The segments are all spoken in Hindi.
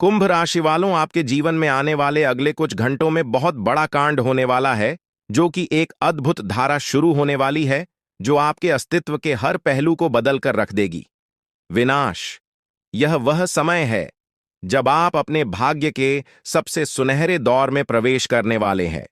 कुंभ राशि वालों, आपके जीवन में आने वाले अगले कुछ घंटों में बहुत बड़ा कांड होने वाला है, जो कि एक अद्भुत धारा शुरू होने वाली है, जो आपके अस्तित्व के हर पहलू को बदल कर रख देगी। विनाश। यह वह समय है जब आप अपने भाग्य के सबसे सुनहरे दौर में प्रवेश करने वाले हैं।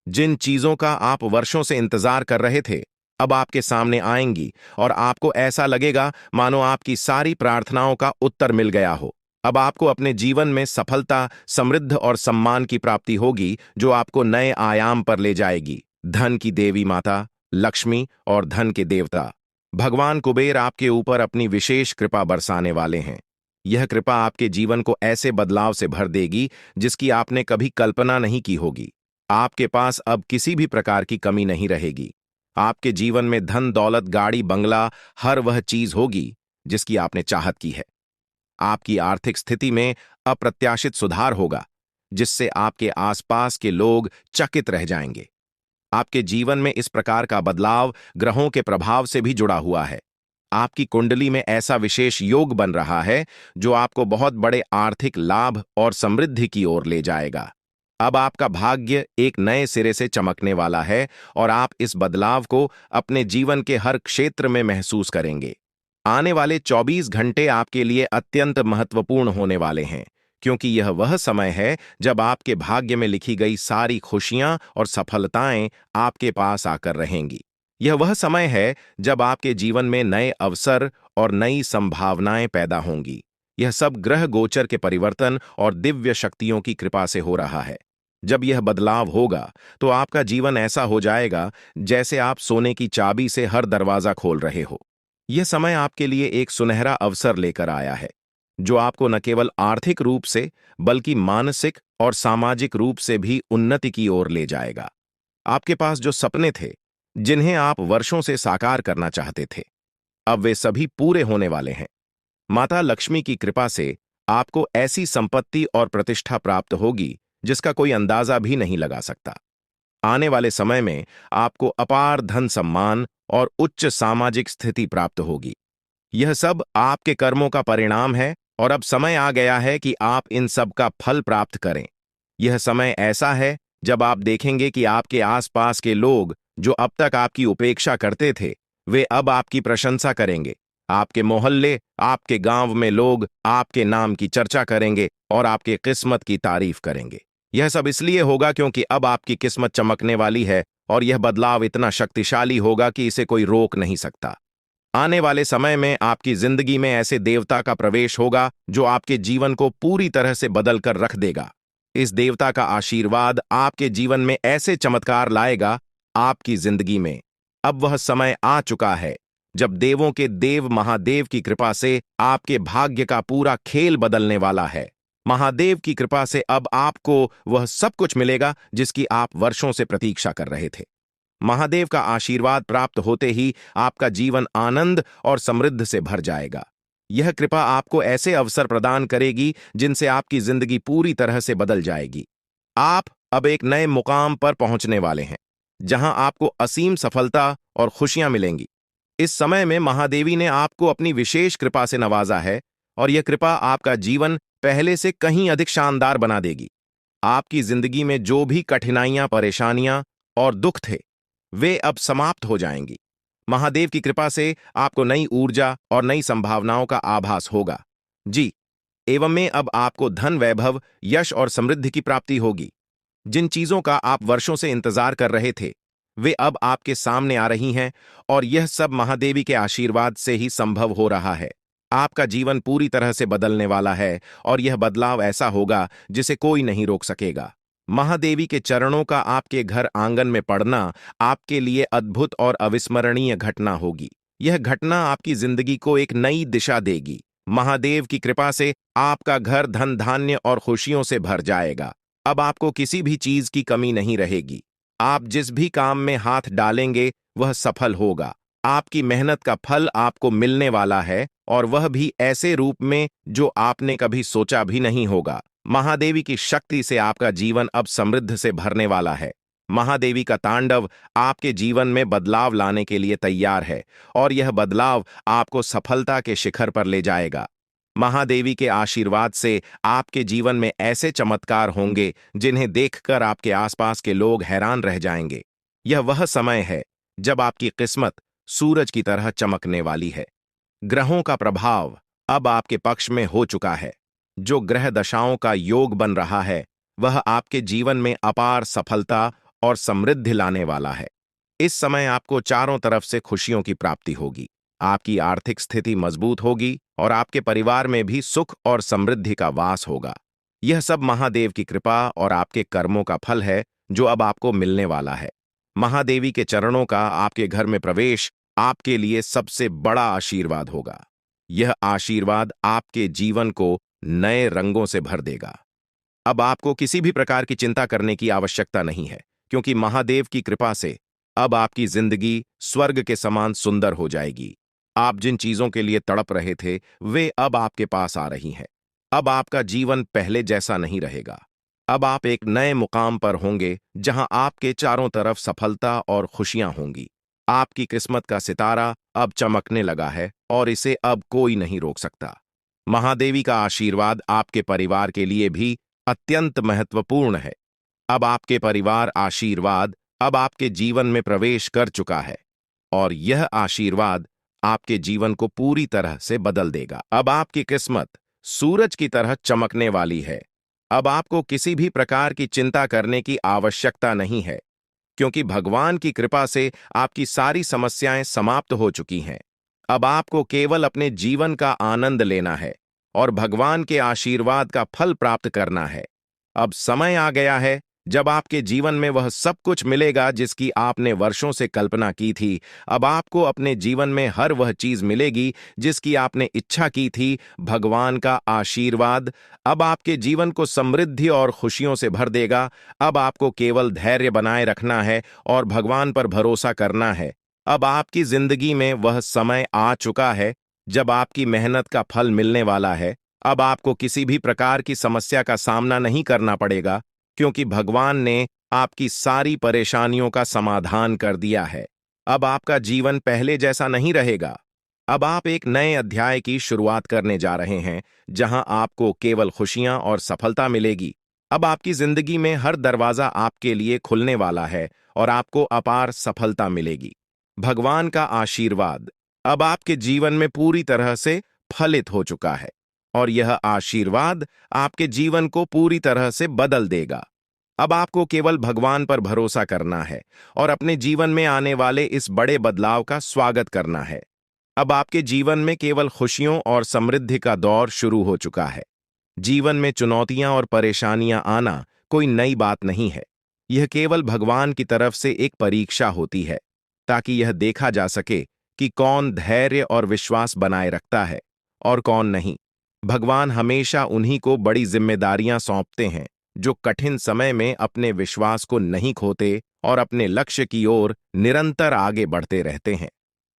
जिन चीजों का आप वर्षों से इंतजार कर रहे थे, अब आपके सामने आएंगी और आपको ऐसा लगेगा मानो आपकी सारी प्रार्थनाओं का उत्तर मिल गया हो। अब आपको अपने जीवन में सफलता, समृद्ध और सम्मान की प्राप्ति होगी, जो आपको नए आयाम पर ले जाएगी। धन की देवी माता लक्ष्मी और धन के देवता भगवान कुबेर आपके ऊपर अपनी विशेष कृपा बरसाने वाले हैं। यह कृपा आपके जीवन को ऐसे बदलाव से भर देगी जिसकी आपने कभी कल्पना नहीं की होगी। आपके पास अब किसी भी प्रकार की कमी नहीं रहेगी। आपके जीवन में धन, दौलत, गाड़ी, बंगला, हर वह चीज होगी जिसकी आपने चाहत की है। आपकी आर्थिक स्थिति में अप्रत्याशित सुधार होगा, जिससे आपके आसपास के लोग चकित रह जाएंगे। आपके जीवन में इस प्रकार का बदलाव ग्रहों के प्रभाव से भी जुड़ा हुआ है। आपकी कुंडली में ऐसा विशेष योग बन रहा है जो आपको बहुत बड़े आर्थिक लाभ और समृद्धि की ओर ले जाएगा। अब आपका भाग्य एक नए सिरे से चमकने वाला है और आप इस बदलाव को अपने जीवन के हर क्षेत्र में महसूस करेंगे। आने वाले 24 घंटे आपके लिए अत्यंत महत्वपूर्ण होने वाले हैं, क्योंकि यह वह समय है जब आपके भाग्य में लिखी गई सारी खुशियां और सफलताएं आपके पास आकर रहेंगी। यह वह समय है जब आपके जीवन में नए अवसर और नई संभावनाएं पैदा होंगी। यह सब ग्रह गोचर के परिवर्तन और दिव्य शक्तियों की कृपा से हो रहा है। जब यह बदलाव होगा तो आपका जीवन ऐसा हो जाएगा जैसे आप सोने की चाबी से हर दरवाजा खोल रहे हो। यह समय आपके लिए एक सुनहरा अवसर लेकर आया है, जो आपको न केवल आर्थिक रूप से बल्कि मानसिक और सामाजिक रूप से भी उन्नति की ओर ले जाएगा। आपके पास जो सपने थे, जिन्हें आप वर्षों से साकार करना चाहते थे, अब वे सभी पूरे होने वाले हैं। माता लक्ष्मी की कृपा से आपको ऐसी संपत्ति और प्रतिष्ठा प्राप्त होगी जिसका कोई अंदाजा भी नहीं लगा सकता। आने वाले समय में आपको अपार धन, सम्मान और उच्च सामाजिक स्थिति प्राप्त होगी। यह सब आपके कर्मों का परिणाम है और अब समय आ गया है कि आप इन सब का फल प्राप्त करें। यह समय ऐसा है जब आप देखेंगे कि आपके आसपास के लोग जो अब तक आपकी उपेक्षा करते थे, वे अब आपकी प्रशंसा करेंगे। आपके मोहल्ले, आपके गांव में लोग आपके नाम की चर्चा करेंगे और आपके किस्मत की तारीफ करेंगे। यह सब इसलिए होगा क्योंकि अब आपकी किस्मत चमकने वाली है और यह बदलाव इतना शक्तिशाली होगा कि इसे कोई रोक नहीं सकता। आने वाले समय में आपकी जिंदगी में ऐसे देवता का प्रवेश होगा जो आपके जीवन को पूरी तरह से बदल कर रख देगा। इस देवता का आशीर्वाद आपके जीवन में ऐसे चमत्कार लाएगा आपकी जिंदगी में। अब वह समय आ चुका है जब देवों के देव महादेव की कृपा से आपके भाग्य का पूरा खेल बदलने वाला है। महादेव की कृपा से अब आपको वह सब कुछ मिलेगा जिसकी आप वर्षों से प्रतीक्षा कर रहे थे। महादेव का आशीर्वाद प्राप्त होते ही आपका जीवन आनंद और समृद्ध से भर जाएगा। यह कृपा आपको ऐसे अवसर प्रदान करेगी जिनसे आपकी जिंदगी पूरी तरह से बदल जाएगी। आप अब एक नए मुकाम पर पहुंचने वाले हैं, जहां आपको असीम सफलता और खुशियां मिलेंगी। इस समय में महादेवी ने आपको अपनी विशेष कृपा से नवाजा है और यह कृपा आपका जीवन पहले से कहीं अधिक शानदार बना देगी। आपकी जिंदगी में जो भी कठिनाइयां, परेशानियां और दुख थे, वे अब समाप्त हो जाएंगी। महादेव की कृपा से आपको नई ऊर्जा और नई संभावनाओं का आभास होगा। जी, एवं में अब आपको धन, वैभव, यश और समृद्धि की प्राप्ति होगी। जिन चीजों का आप वर्षों से इंतजार कर रहे थे, वे अब आपके सामने आ रही हैं और यह सब महादेवी के आशीर्वाद से ही संभव हो रहा है। आपका जीवन पूरी तरह से बदलने वाला है और यह बदलाव ऐसा होगा जिसे कोई नहीं रोक सकेगा। महादेवी के चरणों का आपके घर आंगन में पड़ना आपके लिए अद्भुत और अविस्मरणीय घटना होगी। यह घटना आपकी जिंदगी को एक नई दिशा देगी। महादेव की कृपा से आपका घर धन, धान्य और खुशियों से भर जाएगा। अब आपको किसी भी चीज की कमी नहीं रहेगी। आप जिस भी काम में हाथ डालेंगे वह सफल होगा। आपकी मेहनत का फल आपको मिलने वाला है और वह भी ऐसे रूप में जो आपने कभी सोचा भी नहीं होगा। महादेवी की शक्ति से आपका जीवन अब समृद्ध से भरने वाला है। महादेवी का तांडव आपके जीवन में बदलाव लाने के लिए तैयार है और यह बदलाव आपको सफलता के शिखर पर ले जाएगा। महादेवी के आशीर्वाद से आपके जीवन में ऐसे चमत्कार होंगे जिन्हें देखकर आपके आसपास के लोग हैरान रह जाएंगे। यह वह समय है जब आपकी किस्मत सूरज की तरह चमकने वाली है। ग्रहों का प्रभाव अब आपके पक्ष में हो चुका है। जो ग्रह दशाओं का योग बन रहा है वह आपके जीवन में अपार सफलता और समृद्धि लाने वाला है। इस समय आपको चारों तरफ से खुशियों की प्राप्ति होगी। आपकी आर्थिक स्थिति मजबूत होगी और आपके परिवार में भी सुख और समृद्धि का वास होगा। यह सब महादेव की कृपा और आपके कर्मों का फल है जो अब आपको मिलने वाला है। महादेवी के चरणों का आपके घर में प्रवेश आपके लिए सबसे बड़ा आशीर्वाद होगा। यह आशीर्वाद आपके जीवन को नए रंगों से भर देगा। अब आपको किसी भी प्रकार की चिंता करने की आवश्यकता नहीं है, क्योंकि महादेव की कृपा से अब आपकी जिंदगी स्वर्ग के समान सुंदर हो जाएगी। आप जिन चीजों के लिए तड़प रहे थे वे अब आपके पास आ रही हैं। अब आपका जीवन पहले जैसा नहीं रहेगा। अब आप एक नए मुकाम पर होंगे जहां आपके चारों तरफ सफलता और खुशियां होंगी। आपकी किस्मत का सितारा अब चमकने लगा है और इसे अब कोई नहीं रोक सकता। महादेवी का आशीर्वाद आपके परिवार के लिए भी अत्यंत महत्वपूर्ण है। अब आपके परिवार आशीर्वाद अब आपके जीवन में प्रवेश कर चुका है और यह आशीर्वाद आपके जीवन को पूरी तरह से बदल देगा। अब आपकी किस्मत सूरज की तरह चमकने वाली है। अब आपको किसी भी प्रकार की चिंता करने की आवश्यकता नहीं है, क्योंकि भगवान की कृपा से आपकी सारी समस्याएं समाप्त हो चुकी हैं। अब आपको केवल अपने जीवन का आनंद लेना है और भगवान के आशीर्वाद का फल प्राप्त करना है। अब समय आ गया है जब आपके जीवन में वह सब कुछ मिलेगा जिसकी आपने वर्षों से कल्पना की थी। अब आपको अपने जीवन में हर वह चीज मिलेगी जिसकी आपने इच्छा की थी। भगवान का आशीर्वाद अब आपके जीवन को समृद्धि और खुशियों से भर देगा। अब आपको केवल धैर्य बनाए रखना है और भगवान पर भरोसा करना है। अब आपकी जिंदगी में वह समय आ चुका है जब आपकी मेहनत का फल मिलने वाला है। अब आपको किसी भी प्रकार की समस्या का सामना नहीं करना पड़ेगा, क्योंकि भगवान ने आपकी सारी परेशानियों का समाधान कर दिया है। अब आपका जीवन पहले जैसा नहीं रहेगा। अब आप एक नए अध्याय की शुरुआत करने जा रहे हैं, जहां आपको केवल खुशियां और सफलता मिलेगी। अब आपकी जिंदगी में हर दरवाजा आपके लिए खुलने वाला है और आपको अपार सफलता मिलेगी। भगवान का आशीर्वाद अब आपके जीवन में पूरी तरह से फलित हो चुका है और यह आशीर्वाद आपके जीवन को पूरी तरह से बदल देगा। अब आपको केवल भगवान पर भरोसा करना है और अपने जीवन में आने वाले इस बड़े बदलाव का स्वागत करना है। अब आपके जीवन में केवल खुशियों और समृद्धि का दौर शुरू हो चुका है। जीवन में चुनौतियां और परेशानियां आना कोई नई बात नहीं है। यह केवल भगवान की तरफ से एक परीक्षा होती है, ताकि यह देखा जा सके कि कौन धैर्य और विश्वास बनाए रखता है और कौन नहीं। भगवान हमेशा उन्हीं को बड़ी जिम्मेदारियां सौंपते हैं जो कठिन समय में अपने विश्वास को नहीं खोते और अपने लक्ष्य की ओर निरंतर आगे बढ़ते रहते हैं।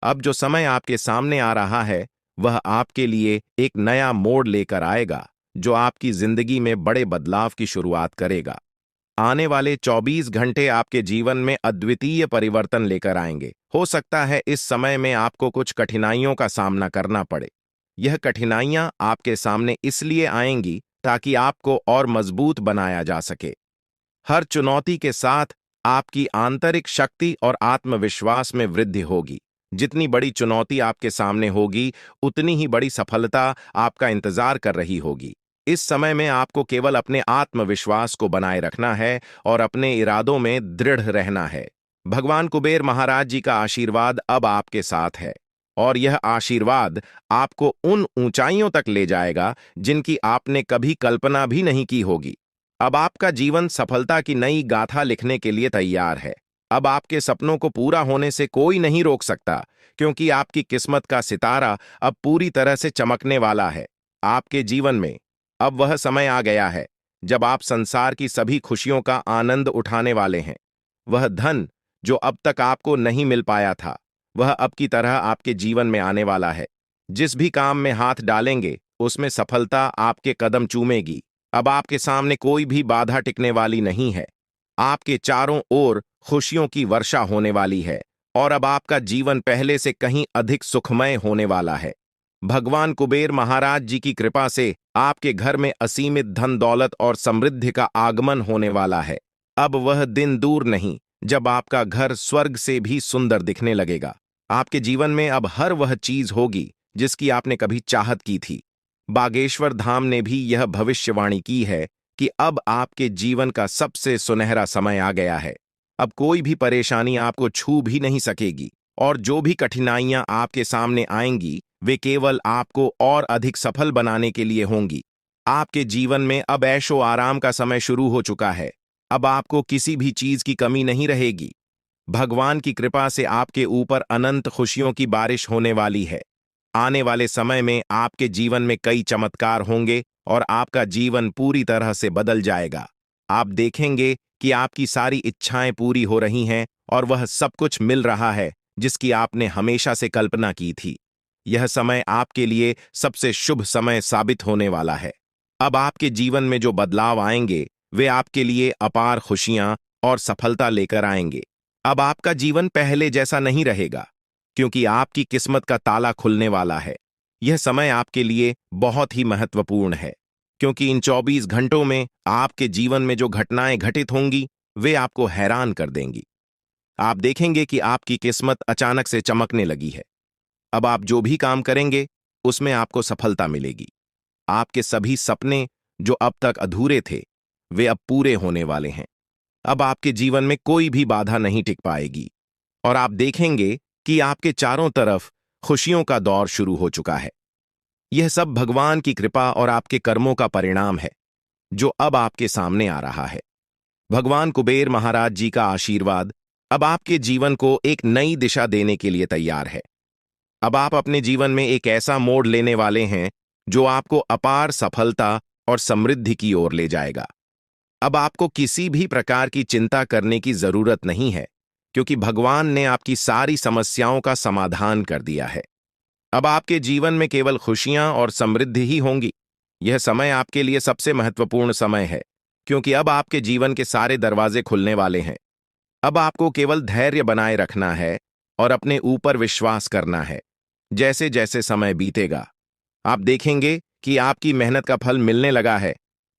अब जो समय आपके सामने आ रहा है वह आपके लिए एक नया मोड़ लेकर आएगा, जो आपकी जिंदगी में बड़े बदलाव की शुरुआत करेगा। आने वाले 24 घंटे आपके जीवन में अद्वितीय परिवर्तन लेकर आएंगे। हो सकता है इस समय में आपको कुछ कठिनाइयों का सामना करना पड़े। यह कठिनाइयां आपके सामने इसलिए आएंगी ताकि आपको और मजबूत बनाया जा सके। हर चुनौती के साथ आपकी आंतरिक शक्ति और आत्मविश्वास में वृद्धि होगी। जितनी बड़ी चुनौती आपके सामने होगी, उतनी ही बड़ी सफलता आपका इंतजार कर रही होगी। इस समय में आपको केवल अपने आत्मविश्वास को बनाए रखना है और अपने इरादों में दृढ़ रहना है। भगवान कुबेर महाराज जी का आशीर्वाद अब आपके साथ है और यह आशीर्वाद आपको उन ऊंचाइयों तक ले जाएगा जिनकी आपने कभी कल्पना भी नहीं की होगी। अब आपका जीवन सफलता की नई गाथा लिखने के लिए तैयार है। अब आपके सपनों को पूरा होने से कोई नहीं रोक सकता, क्योंकि आपकी किस्मत का सितारा अब पूरी तरह से चमकने वाला है। आपके जीवन में अब वह समय आ गया है जब आप संसार की सभी खुशियों का आनंद उठाने वाले हैं। वह धन जो अब तक आपको नहीं मिल पाया था, वह अब की तरह आपके जीवन में आने वाला है। जिस भी काम में हाथ डालेंगे उसमें सफलता आपके कदम चूमेगी। अब आपके सामने कोई भी बाधा टिकने वाली नहीं है। आपके चारों ओर खुशियों की वर्षा होने वाली है और अब आपका जीवन पहले से कहीं अधिक सुखमय होने वाला है। भगवान कुबेर महाराज जी की कृपा से आपके घर में असीमित धन दौलत और समृद्धि का आगमन होने वाला है। अब वह दिन दूर नहीं जब आपका घर स्वर्ग से भी सुंदर दिखने लगेगा। आपके जीवन में अब हर वह चीज होगी जिसकी आपने कभी चाहत की थी। बागेश्वर धाम ने भी यह भविष्यवाणी की है कि अब आपके जीवन का सबसे सुनहरा समय आ गया है। अब कोई भी परेशानी आपको छू भी नहीं सकेगी और जो भी कठिनाइयां आपके सामने आएंगी वे केवल आपको और अधिक सफल बनाने के लिए होंगी। आपके जीवन में अब ऐशो आराम का समय शुरू हो चुका है। अब आपको किसी भी चीज की कमी नहीं रहेगी। भगवान की कृपा से आपके ऊपर अनंत खुशियों की बारिश होने वाली है। आने वाले समय में आपके जीवन में कई चमत्कार होंगे और आपका जीवन पूरी तरह से बदल जाएगा। आप देखेंगे कि आपकी सारी इच्छाएं पूरी हो रही हैं और वह सब कुछ मिल रहा है जिसकी आपने हमेशा से कल्पना की थी। यह समय आपके लिए सबसे शुभ समय साबित होने वाला है। अब आपके जीवन में जो बदलाव आएंगे वे आपके लिए अपार खुशियां और सफलता लेकर आएंगे। अब आपका जीवन पहले जैसा नहीं रहेगा क्योंकि आपकी किस्मत का ताला खुलने वाला है। यह समय आपके लिए बहुत ही महत्वपूर्ण है क्योंकि इन 24 घंटों में आपके जीवन में जो घटनाएं घटित होंगी वे आपको हैरान कर देंगी। आप देखेंगे कि आपकी किस्मत अचानक से चमकने लगी है। अब आप जो भी काम करेंगे उसमें आपको सफलता मिलेगी। आपके सभी सपने जो अब तक अधूरे थे वे अब पूरे होने वाले हैं। अब आपके जीवन में कोई भी बाधा नहीं टिक पाएगी और आप देखेंगे कि आपके चारों तरफ खुशियों का दौर शुरू हो चुका है। यह सब भगवान की कृपा और आपके कर्मों का परिणाम है जो अब आपके सामने आ रहा है। भगवान कुबेर महाराज जी का आशीर्वाद अब आपके जीवन को एक नई दिशा देने के लिए तैयार है। अब आप अपने जीवन में एक ऐसा मोड़ लेने वाले हैं जो आपको अपार सफलता और समृद्धि की ओर ले जाएगा। अब आपको किसी भी प्रकार की चिंता करने की जरूरत नहीं है क्योंकि भगवान ने आपकी सारी समस्याओं का समाधान कर दिया है। अब आपके जीवन में केवल खुशियां और समृद्धि ही होंगी। यह समय आपके लिए सबसे महत्वपूर्ण समय है क्योंकि अब आपके जीवन के सारे दरवाजे खुलने वाले हैं। अब आपको केवल धैर्य बनाए रखना है और अपने ऊपर विश्वास करना है। जैसे जैसे समय बीतेगा आप देखेंगे कि आपकी मेहनत का फल मिलने लगा है।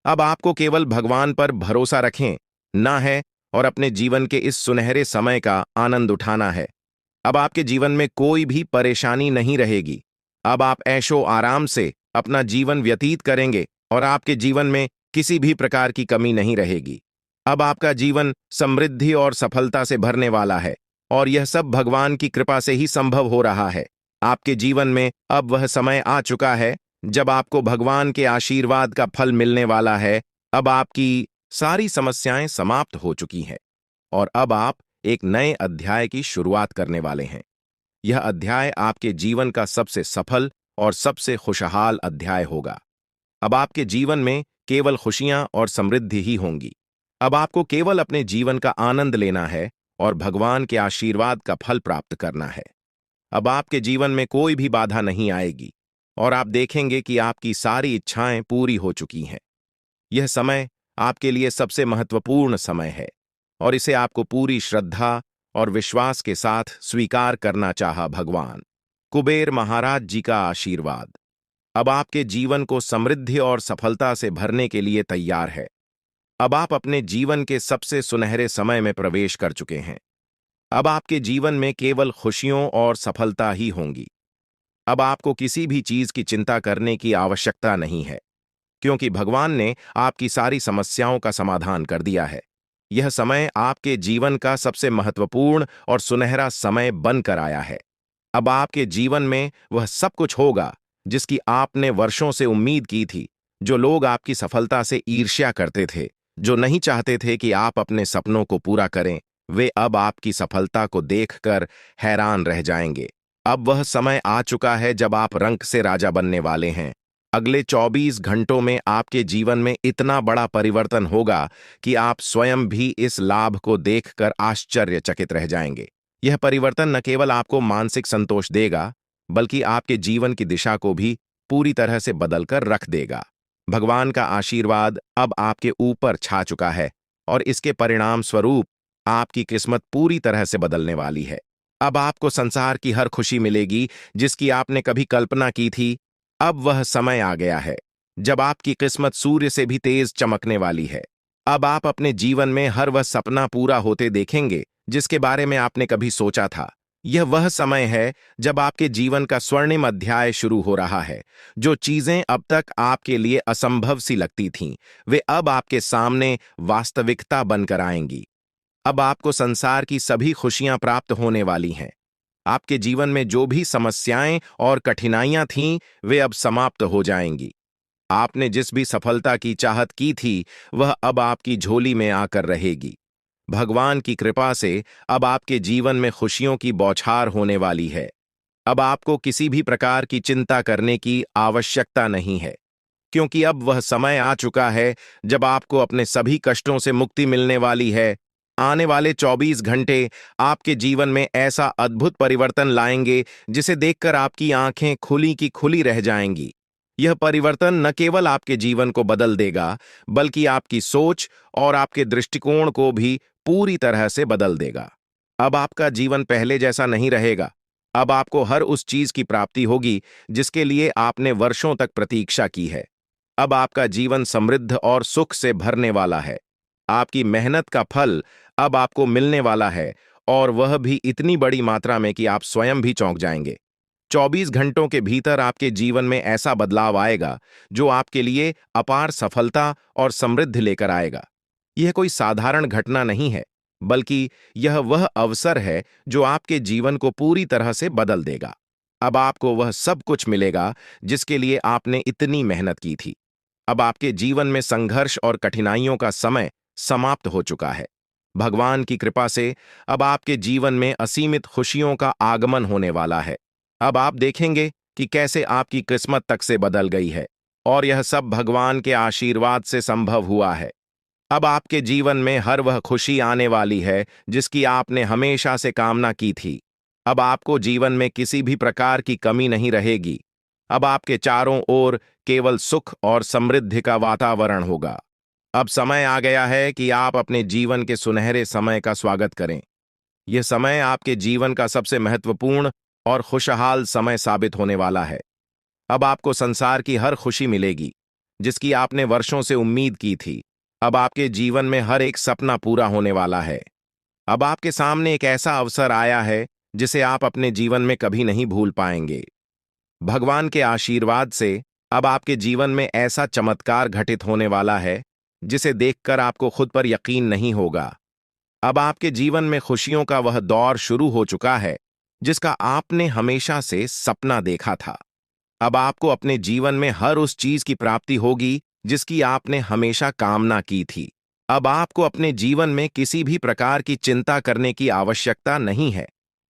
अब आपको केवल भगवान पर भरोसा रखें ना है और अपने जीवन के इस सुनहरे समय का आनंद उठाना है। अब आपके जीवन में कोई भी परेशानी नहीं रहेगी। अब आप ऐशो आराम से अपना जीवन व्यतीत करेंगे और आपके जीवन में किसी भी प्रकार की कमी नहीं रहेगी। अब आपका जीवन समृद्धि और सफलता से भरने वाला है और यह सब भगवान की कृपा से ही संभव हो रहा है। आपके जीवन में अब वह समय आ चुका है जब आपको भगवान के आशीर्वाद का फल मिलने वाला है। अब आपकी सारी समस्याएं समाप्त हो चुकी हैं और अब आप एक नए अध्याय की शुरुआत करने वाले हैं। यह अध्याय आपके जीवन का सबसे सफल और सबसे खुशहाल अध्याय होगा। अब आपके जीवन में केवल खुशियां और समृद्धि ही होंगी। अब आपको केवल अपने जीवन का आनंद लेना है और भगवान के आशीर्वाद का फल प्राप्त करना है। अब आपके जीवन में कोई भी बाधा नहीं आएगी और आप देखेंगे कि आपकी सारी इच्छाएं पूरी हो चुकी हैं। यह समय आपके लिए सबसे महत्वपूर्ण समय है और इसे आपको पूरी श्रद्धा और विश्वास के साथ स्वीकार करना चाहा। भगवान कुबेर महाराज जी का आशीर्वाद अब आपके जीवन को समृद्धि और सफलता से भरने के लिए तैयार है। अब आप अपने जीवन के सबसे सुनहरे समय में प्रवेश कर चुके हैं। अब आपके जीवन में केवल खुशियों और सफलता ही होंगी। अब आपको किसी भी चीज की चिंता करने की आवश्यकता नहीं है क्योंकि भगवान ने आपकी सारी समस्याओं का समाधान कर दिया है। यह समय आपके जीवन का सबसे महत्वपूर्ण और सुनहरा समय बनकर आया है। अब आपके जीवन में वह सब कुछ होगा जिसकी आपने वर्षों से उम्मीद की थी। जो लोग आपकी सफलता से ईर्ष्या करते थे, जो नहीं चाहते थे कि आप अपने सपनों को पूरा करें, वे अब आपकी सफलता को देखकर हैरान रह जाएंगे। अब वह समय आ चुका है जब आप रंक से राजा बनने वाले हैं। अगले 24 घंटों में आपके जीवन में इतना बड़ा परिवर्तन होगा कि आप स्वयं भी इस लाभ को देखकर आश्चर्यचकित रह जाएंगे। यह परिवर्तन न केवल आपको मानसिक संतोष देगा बल्कि आपके जीवन की दिशा को भी पूरी तरह से बदलकर रख देगा। भगवान का आशीर्वाद अब आपके ऊपर छा चुका है और इसके परिणाम स्वरूप आपकी किस्मत पूरी तरह से बदलने वाली है। अब आपको संसार की हर खुशी मिलेगी जिसकी आपने कभी कल्पना की थी। अब वह समय आ गया है जब आपकी किस्मत सूर्य से भी तेज चमकने वाली है। अब आप अपने जीवन में हर वह सपना पूरा होते देखेंगे जिसके बारे में आपने कभी सोचा था। यह वह समय है जब आपके जीवन का स्वर्णिम अध्याय शुरू हो रहा है। जो चीजें अब तक आपके लिए असंभव सी लगती थीं, वे अब आपके सामने वास्तविकता बनकर आएंगी। अब आपको संसार की सभी खुशियां प्राप्त होने वाली हैं। आपके जीवन में जो भी समस्याएं और कठिनाइयां थीं, वे अब समाप्त हो जाएंगी। आपने जिस भी सफलता की चाहत की थी, वह अब आपकी झोली में आकर रहेगी। भगवान की कृपा से अब आपके जीवन में खुशियों की बौछार होने वाली है। अब आपको किसी भी प्रकार की चिंता करने की आवश्यकता नहीं है, क्योंकि अब वह समय आ चुका है जब आपको अपने सभी कष्टों से मुक्ति मिलने वाली है। आने वाले 24 घंटे आपके जीवन में ऐसा अद्भुत परिवर्तन लाएंगे जिसे देखकर आपकी आंखें खुली की खुली रह जाएंगी। यह परिवर्तन न केवल आपके जीवन को बदल देगा, बल्कि आपकी सोच और आपके दृष्टिकोण को भी पूरी तरह से बदल देगा। अब आपका जीवन पहले जैसा नहीं रहेगा। अब आपको हर उस चीज की प्राप्ति होगी जिसके लिए आपने वर्षों तक प्रतीक्षा की है। अब आपका जीवन समृद्ध और सुख से भरने वाला है। आपकी मेहनत का फल अब आपको मिलने वाला है, और वह भी इतनी बड़ी मात्रा में कि आप स्वयं भी चौंक जाएंगे। 24 घंटों के भीतर आपके जीवन में ऐसा बदलाव आएगा जो आपके लिए अपार सफलता और समृद्धि लेकर आएगा। यह कोई साधारण घटना नहीं है, बल्कि यह वह अवसर है जो आपके जीवन को पूरी तरह से बदल देगा। अब आपको वह सब कुछ मिलेगा जिसके लिए आपने इतनी मेहनत की थी। अब आपके जीवन में संघर्ष और कठिनाइयों का समय समाप्त हो चुका है। भगवान की कृपा से अब आपके जीवन में असीमित खुशियों का आगमन होने वाला है। अब आप देखेंगे कि कैसे आपकी किस्मत तक से बदल गई है, और यह सब भगवान के आशीर्वाद से संभव हुआ है। अब आपके जीवन में हर वह खुशी आने वाली है जिसकी आपने हमेशा से कामना की थी। अब आपको जीवन में किसी भी प्रकार की कमी नहीं रहेगी। अब आपके चारों ओर केवल सुख और समृद्धि का वातावरण होगा। अब समय आ गया है कि आप अपने जीवन के सुनहरे समय का स्वागत करें। यह समय आपके जीवन का सबसे महत्वपूर्ण और खुशहाल समय साबित होने वाला है। अब आपको संसार की हर खुशी मिलेगी जिसकी आपने वर्षों से उम्मीद की थी। अब आपके जीवन में हर एक सपना पूरा होने वाला है। अब आपके सामने एक ऐसा अवसर आया है जिसे आप अपने जीवन में कभी नहीं भूल पाएंगे। भगवान के आशीर्वाद से अब आपके जीवन में ऐसा चमत्कार घटित होने वाला है जिसे देखकर आपको खुद पर यकीन नहीं होगा। अब आपके जीवन में खुशियों का वह दौर शुरू हो चुका है जिसका आपने हमेशा से सपना देखा था। अब आपको अपने जीवन में हर उस चीज की प्राप्ति होगी जिसकी आपने हमेशा कामना की थी। अब आपको अपने जीवन में किसी भी प्रकार की चिंता करने की आवश्यकता नहीं है,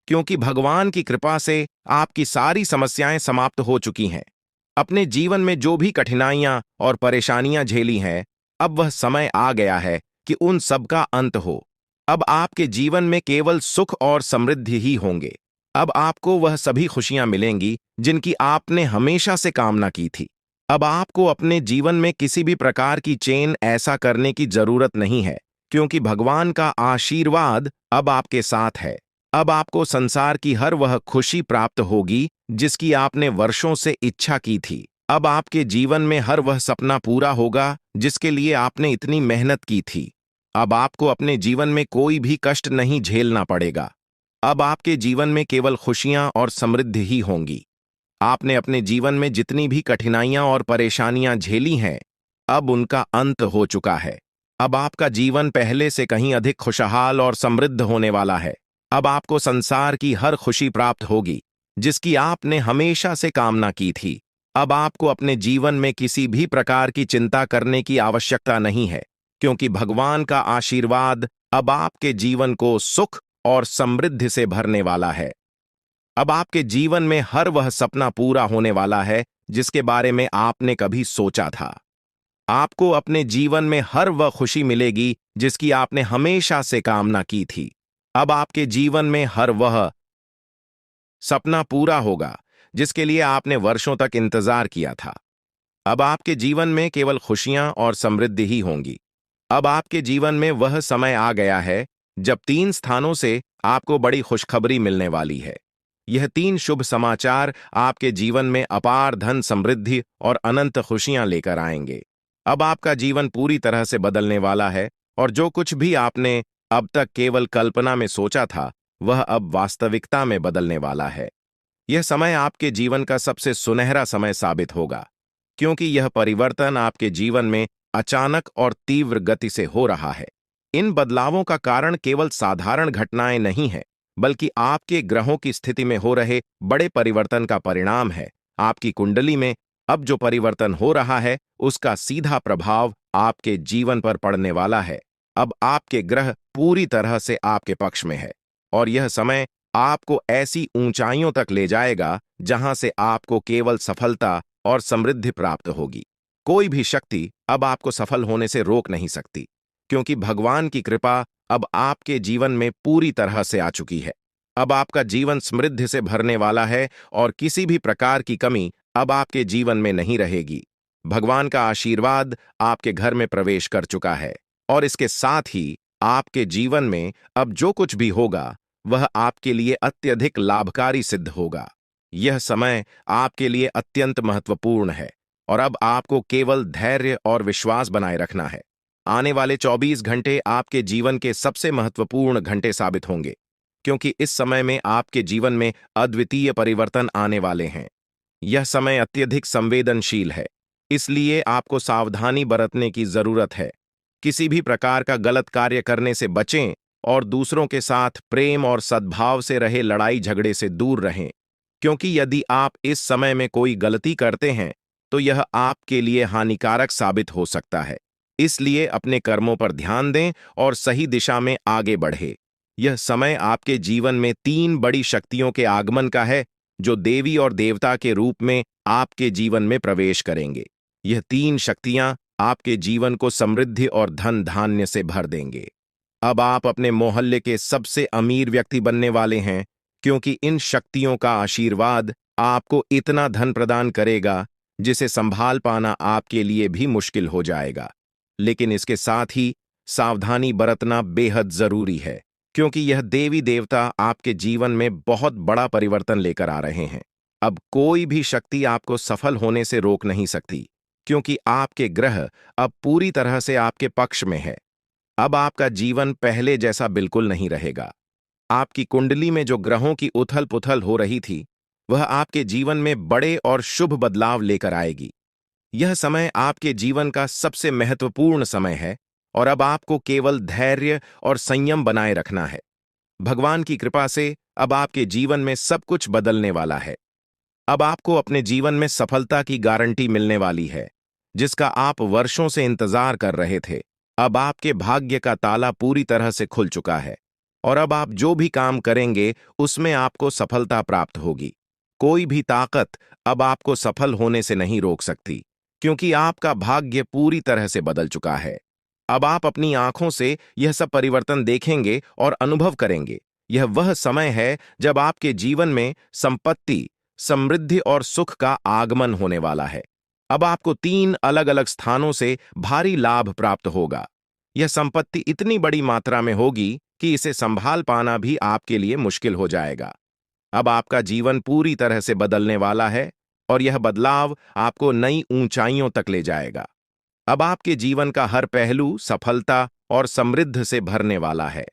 क्योंकि भगवान की कृपा से आपकी सारी समस्याएं समाप्त हो चुकी हैं। अपने जीवन में जो भी कठिनाइयां और परेशानियां झेली हैं, अब वह समय आ गया है कि उन सब का अंत हो। अब आपके जीवन में केवल सुख और समृद्धि ही होंगे। अब आपको वह सभी खुशियां मिलेंगी जिनकी आपने हमेशा से कामना की थी। अब आपको अपने जीवन में किसी भी प्रकार की चेन ऐसा करने की जरूरत नहीं है, क्योंकि भगवान का आशीर्वाद अब आपके साथ है। अब आपको संसार की हर वह खुशी प्राप्त होगी जिसकी आपने वर्षों से इच्छा की थी। अब आपके जीवन में हर वह सपना पूरा होगा जिसके लिए आपने इतनी मेहनत की थी। अब आपको अपने जीवन में कोई भी कष्ट नहीं झेलना पड़ेगा। अब आपके जीवन में केवल खुशियां और समृद्धि ही होंगी। आपने अपने जीवन में जितनी भी कठिनाइयां और परेशानियां झेली हैं, अब उनका अंत हो चुका है। अब आपका जीवन पहले से कहीं अधिक खुशहाल और समृद्ध होने वाला है। अब आपको संसार की हर खुशी प्राप्त होगी जिसकी आपने हमेशा से कामना की थी। अब आपको अपने जीवन में किसी भी प्रकार की चिंता करने की आवश्यकता नहीं है, क्योंकि भगवान का आशीर्वाद अब आपके जीवन को सुख और समृद्धि से भरने वाला है। अब आपके जीवन में हर वह सपना पूरा होने वाला है जिसके बारे में आपने कभी सोचा था। आपको अपने जीवन में हर वह खुशी मिलेगी जिसकी आपने हमेशा से कामना की थी। अब आपके जीवन में हर वह सपना पूरा होगा जिसके लिए आपने वर्षों तक इंतजार किया था। अब आपके जीवन में केवल खुशियां और समृद्धि ही होंगी। अब आपके जीवन में वह समय आ गया है जब 3 स्थानों से आपको बड़ी खुशखबरी मिलने वाली है। यह 3 शुभ समाचार आपके जीवन में अपार धन समृद्धि और अनंत खुशियां लेकर आएंगे। अब आपका जीवन पूरी तरह से बदलने वाला है और जो कुछ भी आपने अब तक केवल कल्पना में सोचा था, वह अब वास्तविकता में बदलने वाला है। यह समय आपके जीवन का सबसे सुनहरा समय साबित होगा, क्योंकि यह परिवर्तन आपके जीवन में अचानक और तीव्र गति से हो रहा है। इन बदलावों का कारण केवल साधारण घटनाएं नहीं है, बल्कि आपके ग्रहों की स्थिति में हो रहे बड़े परिवर्तन का परिणाम है। आपकी कुंडली में अब जो परिवर्तन हो रहा है, उसका सीधा प्रभाव आपके जीवन पर पड़ने वाला है। अब आपके ग्रह पूरी तरह से आपके पक्ष में है और यह समय आपको ऐसी ऊंचाइयों तक ले जाएगा जहां से आपको केवल सफलता और समृद्धि प्राप्त होगी। कोई भी शक्ति अब आपको सफल होने से रोक नहीं सकती, क्योंकि भगवान की कृपा अब आपके जीवन में पूरी तरह से आ चुकी है। अब आपका जीवन समृद्धि से भरने वाला है और किसी भी प्रकार की कमी अब आपके जीवन में नहीं रहेगी। भगवान का आशीर्वाद आपके घर में प्रवेश कर चुका है और इसके साथ ही आपके जीवन में अब जो कुछ भी होगा, वह आपके लिए अत्यधिक लाभकारी सिद्ध होगा। यह समय आपके लिए अत्यंत महत्वपूर्ण है और अब आपको केवल धैर्य और विश्वास बनाए रखना है। आने वाले 24 घंटे आपके जीवन के सबसे महत्वपूर्ण घंटे साबित होंगे, क्योंकि इस समय में आपके जीवन में अद्वितीय परिवर्तन आने वाले हैं। यह समय अत्यधिक संवेदनशील है, इसलिए आपको सावधानी बरतने की जरूरत है। किसी भी प्रकार का गलत कार्य करने से बचें और दूसरों के साथ प्रेम और सद्भाव से रहे लड़ाई झगड़े से दूर रहें, क्योंकि यदि आप इस समय में कोई गलती करते हैं तो यह आपके लिए हानिकारक साबित हो सकता है। इसलिए अपने कर्मों पर ध्यान दें और सही दिशा में आगे बढ़े। यह समय आपके जीवन में 3 बड़ी शक्तियों के आगमन का है, जो देवी और देवता के रूप में आपके जीवन में प्रवेश करेंगे। यह 3 शक्तियां आपके जीवन को समृद्धि और धन धान्य से भर देंगे। अब आप अपने मोहल्ले के सबसे अमीर व्यक्ति बनने वाले हैं, क्योंकि इन शक्तियों का आशीर्वाद आपको इतना धन प्रदान करेगा जिसे संभाल पाना आपके लिए भी मुश्किल हो जाएगा। लेकिन इसके साथ ही सावधानी बरतना बेहद जरूरी है, क्योंकि यह देवी देवता आपके जीवन में बहुत बड़ा परिवर्तन लेकर आ रहे हैं। अब कोई भी शक्ति आपको सफल होने से रोक नहीं सकती, क्योंकि आपके ग्रह अब पूरी तरह से आपके पक्ष में है। अब आपका जीवन पहले जैसा बिल्कुल नहीं रहेगा। आपकी कुंडली में जो ग्रहों की उथल पुथल हो रही थी, वह आपके जीवन में बड़े और शुभ बदलाव लेकर आएगी। यह समय आपके जीवन का सबसे महत्वपूर्ण समय है और अब आपको केवल धैर्य और संयम बनाए रखना है। भगवान की कृपा से अब आपके जीवन में सब कुछ बदलने वाला है। अब आपको अपने जीवन में सफलता की गारंटी मिलने वाली है, जिसका आप वर्षों से इंतजार कर रहे थे। अब आपके भाग्य का ताला पूरी तरह से खुल चुका है और अब आप जो भी काम करेंगे उसमें आपको सफलता प्राप्त होगी। कोई भी ताकत अब आपको सफल होने से नहीं रोक सकती, क्योंकि आपका भाग्य पूरी तरह से बदल चुका है। अब आप अपनी आंखों से यह सब परिवर्तन देखेंगे और अनुभव करेंगे। यह वह समय है जब आपके जीवन में संपत्ति, समृद्धि और सुख का आगमन होने वाला है। अब आपको 3 अलग अलग स्थानों से भारी लाभ प्राप्त होगा। यह संपत्ति इतनी बड़ी मात्रा में होगी कि इसे संभाल पाना भी आपके लिए मुश्किल हो जाएगा। अब आपका जीवन पूरी तरह से बदलने वाला है और यह बदलाव आपको नई ऊंचाइयों तक ले जाएगा। अब आपके जीवन का हर पहलू सफलता और समृद्धि से भरने वाला है।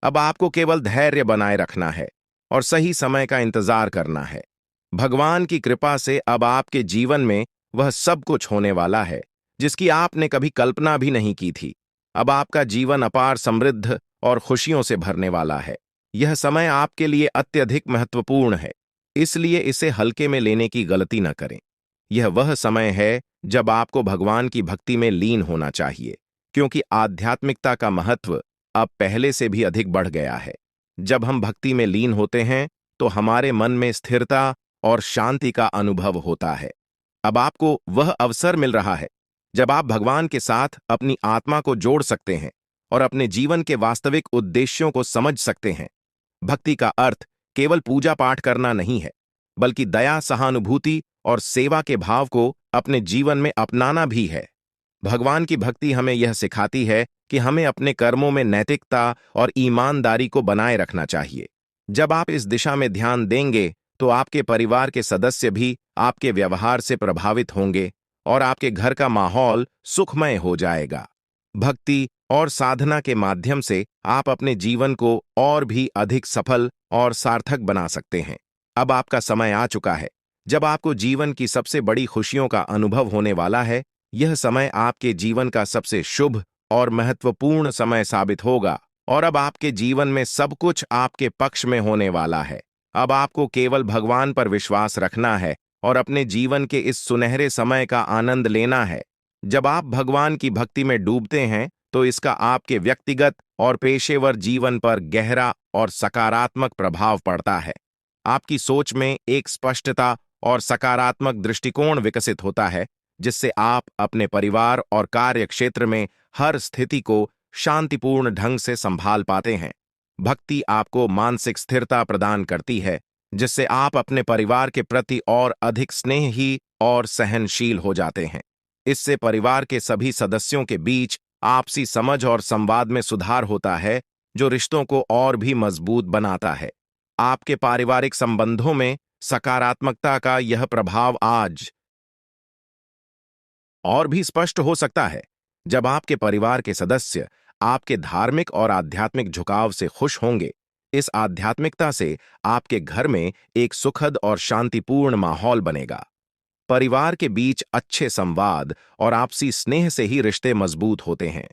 अब आपको केवल धैर्य बनाए रखना है और सही समय का इंतजार करना है। भगवान की कृपा से अब आपके जीवन में वह सब कुछ होने वाला है जिसकी आपने कभी कल्पना भी नहीं की थी। अब आपका जीवन अपार समृद्ध और खुशियों से भरने वाला है। यह समय आपके लिए अत्यधिक महत्वपूर्ण है, इसलिए इसे हल्के में लेने की गलती न करें। यह वह समय है जब आपको भगवान की भक्ति में लीन होना चाहिए, क्योंकि आध्यात्मिकता का महत्व अब पहले से भी अधिक बढ़ गया है। जब हम भक्ति में लीन होते हैं तो हमारे मन में स्थिरता और शांति का अनुभव होता है। अब आपको वह अवसर मिल रहा है जब आप भगवान के साथ अपनी आत्मा को जोड़ सकते हैं और अपने जीवन के वास्तविक उद्देश्यों को समझ सकते हैं। भक्ति का अर्थ केवल पूजा पाठ करना नहीं है, बल्कि दया, सहानुभूति और सेवा के भाव को अपने जीवन में अपनाना भी है। भगवान की भक्ति हमें यह सिखाती है कि हमें अपने कर्मों में नैतिकता और ईमानदारी को बनाए रखना चाहिए। जब आप इस दिशा में ध्यान देंगे तो आपके परिवार के सदस्य भी आपके व्यवहार से प्रभावित होंगे और आपके घर का माहौल सुखमय हो जाएगा। भक्ति और साधना के माध्यम से आप अपने जीवन को और भी अधिक सफल और सार्थक बना सकते हैं। अब आपका समय आ चुका है जब आपको जीवन की सबसे बड़ी खुशियों का अनुभव होने वाला है। यह समय आपके जीवन का सबसे शुभ और महत्वपूर्ण समय साबित होगा और अब आपके जीवन में सब कुछ आपके पक्ष में होने वाला है। अब आपको केवल भगवान पर विश्वास रखना है और अपने जीवन के इस सुनहरे समय का आनंद लेना है। जब आप भगवान की भक्ति में डूबते हैं तो इसका आपके व्यक्तिगत और पेशेवर जीवन पर गहरा और सकारात्मक प्रभाव पड़ता है। आपकी सोच में एक स्पष्टता और सकारात्मक दृष्टिकोण विकसित होता है, जिससे आप अपने परिवार और कार्य क्षेत्र में हर स्थिति को शांतिपूर्ण ढंग से संभाल पाते हैं। भक्ति आपको मानसिक स्थिरता प्रदान करती है, जिससे आप अपने परिवार के प्रति और अधिक स्नेही और सहनशील हो जाते हैं। इससे परिवार के सभी सदस्यों के बीच आपसी समझ और संवाद में सुधार होता है, जो रिश्तों को और भी मजबूत बनाता है। आपके पारिवारिक संबंधों में सकारात्मकता का यह प्रभाव आज और भी स्पष्ट हो सकता है जब आपके परिवार के सदस्य आपके धार्मिक और आध्यात्मिक झुकाव से खुश होंगे। इस आध्यात्मिकता से आपके घर में एक सुखद और शांतिपूर्ण माहौल बनेगा। परिवार के बीच अच्छे संवाद और आपसी स्नेह से ही रिश्ते मजबूत होते हैं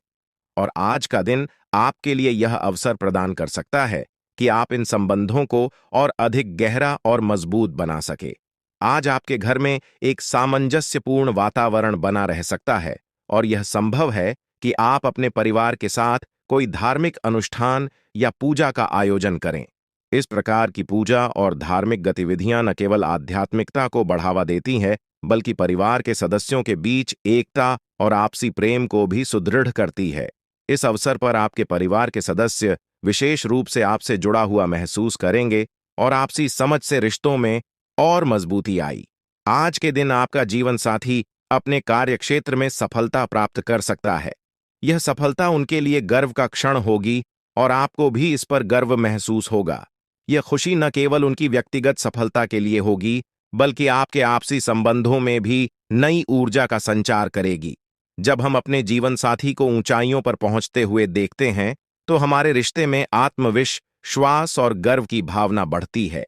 और आज का दिन आपके लिए यह अवसर प्रदान कर सकता है कि आप इन संबंधों को और अधिक गहरा और मजबूत बना सके। आज आपके घर में एक सामंजस्यपूर्ण वातावरण बना रह सकता है और यह संभव है कि आप अपने परिवार के साथ कोई धार्मिक अनुष्ठान या पूजा का आयोजन करें। इस प्रकार की पूजा और धार्मिक गतिविधियां न केवल आध्यात्मिकता को बढ़ावा देती हैं, बल्कि परिवार के सदस्यों के बीच एकता और आपसी प्रेम को भी सुदृढ़ करती है। इस अवसर पर आपके परिवार के सदस्य विशेष रूप से आपसे जुड़ा हुआ महसूस करेंगे और आपसी समझ से रिश्तों में और मजबूती आई। आज के दिन आपका जीवन साथी अपने कार्यक्षेत्र में सफलता प्राप्त कर सकता है। यह सफलता उनके लिए गर्व का क्षण होगी और आपको भी इस पर गर्व महसूस होगा। यह खुशी न केवल उनकी व्यक्तिगत सफलता के लिए होगी, बल्कि आपके आपसी संबंधों में भी नई ऊर्जा का संचार करेगी। जब हम अपने जीवन साथी को ऊंचाइयों पर पहुंचते हुए देखते हैं, तो हमारे रिश्ते में आत्मविश्वास और गर्व की भावना बढ़ती है।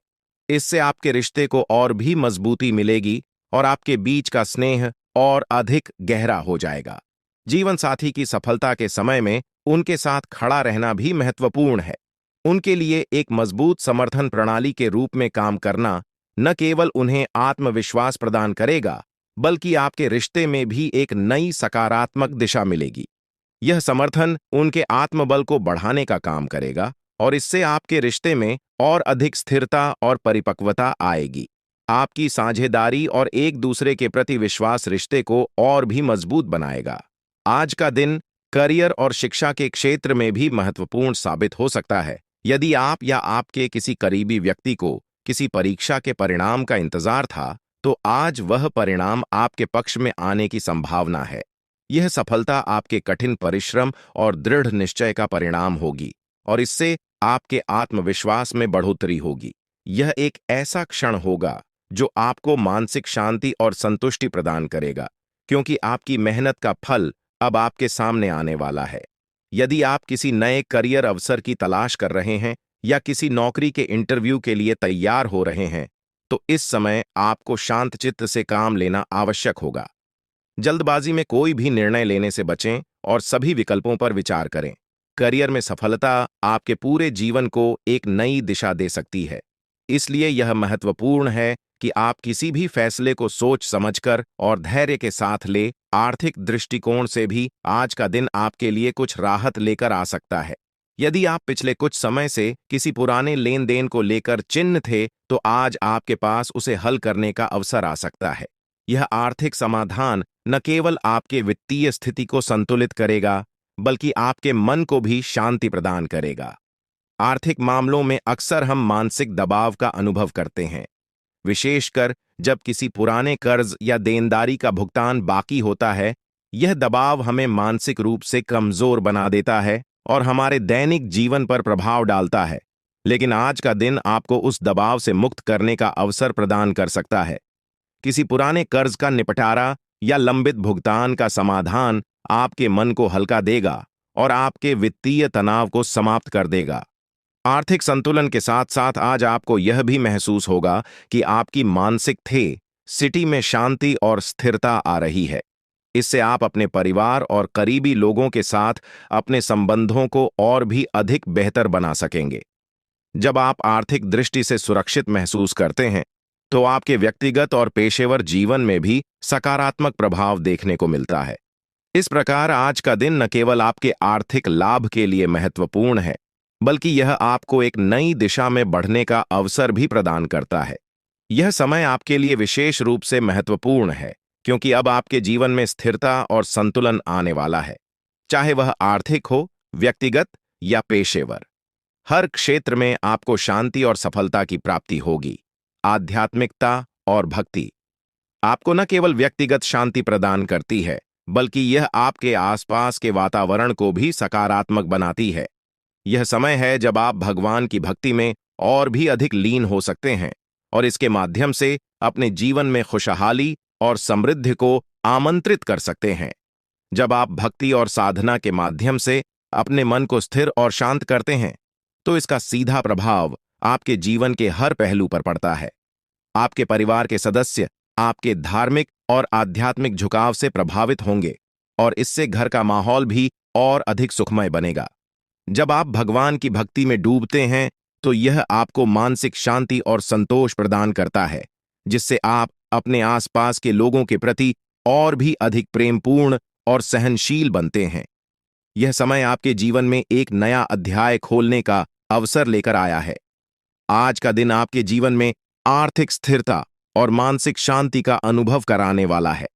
इससे आपके रिश्ते को और भी मजबूती मिलेगी और आपके बीच का स्नेह और अधिक गहरा हो जाएगा। जीवन साथी की सफलता के समय में उनके साथ खड़ा रहना भी महत्वपूर्ण है। उनके लिए एक मजबूत समर्थन प्रणाली के रूप में काम करना न केवल उन्हें आत्मविश्वास प्रदान करेगा, बल्कि आपके रिश्ते में भी एक नई सकारात्मक दिशा मिलेगी। यह समर्थन उनके आत्मबल को बढ़ाने का काम करेगा और इससे आपके रिश्ते में और अधिक स्थिरता और परिपक्वता आएगी। आपकी साझेदारी और एक दूसरे के प्रति विश्वास रिश्ते को और भी मजबूत बनाएगा। आज का दिन करियर और शिक्षा के क्षेत्र में भी महत्वपूर्ण साबित हो सकता है। यदि आप या आपके किसी करीबी व्यक्ति को किसी परीक्षा के परिणाम का इंतजार था, तो आज वह परिणाम आपके पक्ष में आने की संभावना है। यह सफलता आपके कठिन परिश्रम और दृढ़ निश्चय का परिणाम होगी और इससे आपके आत्मविश्वास में बढ़ोतरी होगी। यह एक ऐसा क्षण होगा जो आपको मानसिक शांति और संतुष्टि प्रदान करेगा, क्योंकि आपकी मेहनत का फल अब आपके सामने आने वाला है। यदि आप किसी नए करियर अवसर की तलाश कर रहे हैं या किसी नौकरी के इंटरव्यू के लिए तैयार हो रहे हैं, तो इस समय आपको शांतचित्त से काम लेना आवश्यक होगा। जल्दबाजी में कोई भी निर्णय लेने से बचें और सभी विकल्पों पर विचार करें। करियर में सफलता आपके पूरे जीवन को एक नई दिशा दे सकती है। इसलिए यह महत्वपूर्ण है कि आप किसी भी फैसले को सोच समझकर और धैर्य के साथ ले। आर्थिक दृष्टिकोण से भी आज का दिन आपके लिए कुछ राहत लेकर आ सकता है। यदि आप पिछले कुछ समय से किसी पुराने लेन देन को लेकर चिंतित थे, तो आज आपके पास उसे हल करने का अवसर आ सकता है। यह आर्थिक समाधान न केवल आपके वित्तीय स्थिति को संतुलित करेगा, बल्कि आपके मन को भी शांति प्रदान करेगा। आर्थिक मामलों में अक्सर हम मानसिक दबाव का अनुभव करते हैं, विशेषकर जब किसी पुराने कर्ज या देनदारी का भुगतान बाकी होता है। यह दबाव हमें मानसिक रूप से कमजोर बना देता है और हमारे दैनिक जीवन पर प्रभाव डालता है। लेकिन आज का दिन आपको उस दबाव से मुक्त करने का अवसर प्रदान कर सकता है। किसी पुराने कर्ज का निपटारा या लंबित भुगतान का समाधान आपके मन को हल्का देगा और आपके वित्तीय तनाव को समाप्त कर देगा। आर्थिक संतुलन के साथ साथ आज आपको यह भी महसूस होगा कि आपकी मानसिक स्थिति में शांति और स्थिरता आ रही है। इससे आप अपने परिवार और करीबी लोगों के साथ अपने संबंधों को और भी अधिक बेहतर बना सकेंगे। जब आप आर्थिक दृष्टि से सुरक्षित महसूस करते हैं, तो आपके व्यक्तिगत और पेशेवर जीवन में भी सकारात्मक प्रभाव देखने को मिलता है। इस प्रकार आज का दिन न केवल आपके आर्थिक लाभ के लिए महत्वपूर्ण है, बल्कि यह आपको एक नई दिशा में बढ़ने का अवसर भी प्रदान करता है। यह समय आपके लिए विशेष रूप से महत्वपूर्ण है, क्योंकि अब आपके जीवन में स्थिरता और संतुलन आने वाला है। चाहे वह आर्थिक हो, व्यक्तिगत या पेशेवर, हर क्षेत्र में आपको शांति और सफलता की प्राप्ति होगी। आध्यात्मिकता और भक्ति आपको न केवल व्यक्तिगत शांति प्रदान करती है, बल्कि यह आपके आसपास के वातावरण को भी सकारात्मक बनाती है। यह समय है जब आप भगवान की भक्ति में और भी अधिक लीन हो सकते हैं और इसके माध्यम से अपने जीवन में खुशहाली और समृद्धि को आमंत्रित कर सकते हैं। जब आप भक्ति और साधना के माध्यम से अपने मन को स्थिर और शांत करते हैं, तो इसका सीधा प्रभाव आपके जीवन के हर पहलू पर पड़ता है। आपके परिवार के सदस्य आपके धार्मिक और आध्यात्मिक झुकाव से प्रभावित होंगे और इससे घर का माहौल भी और अधिक सुखमय बनेगा। जब आप भगवान की भक्ति में डूबते हैं, तो यह आपको मानसिक शांति और संतोष प्रदान करता है, जिससे आप अपने आसपास के लोगों के प्रति और भी अधिक प्रेमपूर्ण और सहनशील बनते हैं। यह समय आपके जीवन में एक नया अध्याय खोलने का अवसर लेकर आया है। आज का दिन आपके जीवन में आर्थिक स्थिरता और मानसिक शांति का अनुभव कराने वाला है,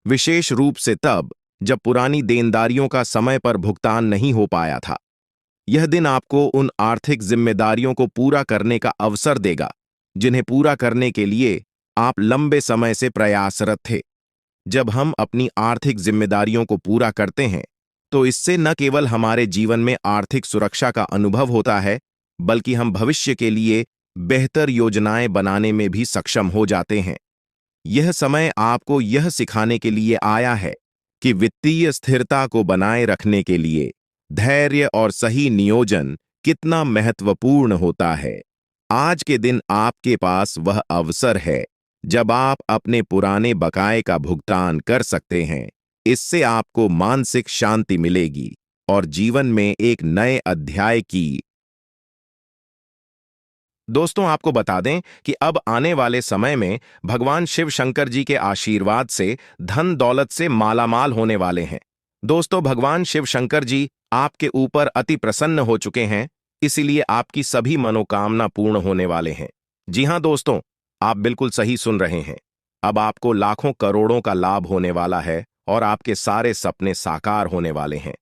विशेष रूप से तब जब पुरानी देनदारियों का समय पर भुगतान नहीं हो पाया था। यह दिन आपको उन आर्थिक जिम्मेदारियों को पूरा करने का अवसर देगा, जिन्हें पूरा करने के लिए आप लंबे समय से प्रयासरत थे। जब हम अपनी आर्थिक जिम्मेदारियों को पूरा करते हैं, तो इससे न केवल हमारे जीवन में आर्थिक सुरक्षा का अनुभव होता है, बल्कि हम भविष्य के लिए बेहतर योजनाएं बनाने में भी सक्षम हो जाते हैं। यह समय आपको यह सिखाने के लिए आया है कि वित्तीय स्थिरता को बनाए रखने के लिए धैर्य और सही नियोजन कितना महत्वपूर्ण होता है। आज के दिन आपके पास वह अवसर है जब आप अपने पुराने बकाये का भुगतान कर सकते हैं। इससे आपको मानसिक शांति मिलेगी और जीवन में एक नए अध्याय की। दोस्तों, आपको बता दें कि अब आने वाले समय में भगवान शिव शंकर जी के आशीर्वाद से धन दौलत से मालामाल होने वाले हैं। दोस्तों, भगवान शिव शंकर जी आपके ऊपर अति प्रसन्न हो चुके हैं, इसीलिए आपकी सभी मनोकामना पूर्ण होने वाले हैं। जी हां दोस्तों, आप बिल्कुल सही सुन रहे हैं। अब आपको लाखों करोड़ों का लाभ होने वाला है और आपके सारे सपने साकार होने वाले हैं।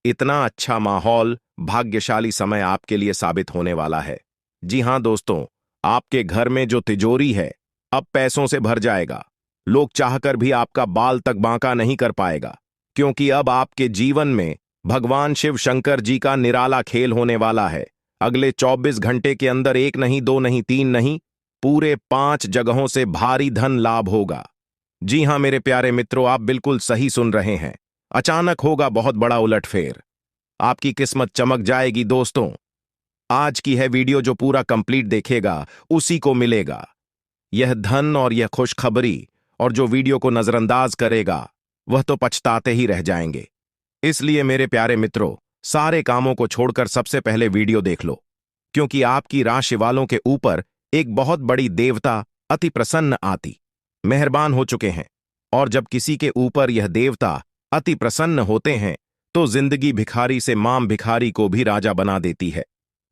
इतना अच्छा माहौल, भाग्यशाली समय आपके लिए साबित होने वाला है। जी हां दोस्तों, आपके घर में जो तिजोरी है अब पैसों से भर जाएगा। लोग चाहकर भी आपका बाल तक बांका नहीं कर पाएगा, क्योंकि अब आपके जीवन में भगवान शिव शंकर जी का निराला खेल होने वाला है। अगले 24 घंटे के अंदर 1 नहीं, 2 नहीं, 3 नहीं, पूरे 5 जगहों से भारी धन लाभ होगा। जी हां मेरे प्यारे मित्रों, आप बिल्कुल सही सुन रहे हैं। अचानक होगा बहुत बड़ा उलटफेर, आपकी किस्मत चमक जाएगी। दोस्तों, आज की है वीडियो जो पूरा कंप्लीट देखेगा उसी को मिलेगा यह धन और यह खुशखबरी, और जो वीडियो को नजरअंदाज करेगा वह तो पछताते ही रह जाएंगे। इसलिए मेरे प्यारे मित्रों, सारे कामों को छोड़कर सबसे पहले वीडियो देख लो, क्योंकि आपकी राशि वालों के ऊपर एक बहुत बड़ी देवता अति प्रसन्न आती मेहरबान हो चुके हैं। और जब किसी के ऊपर यह देवता अति प्रसन्न होते हैं, तो जिंदगी भिखारी से माम भिखारी को भी राजा बना देती है।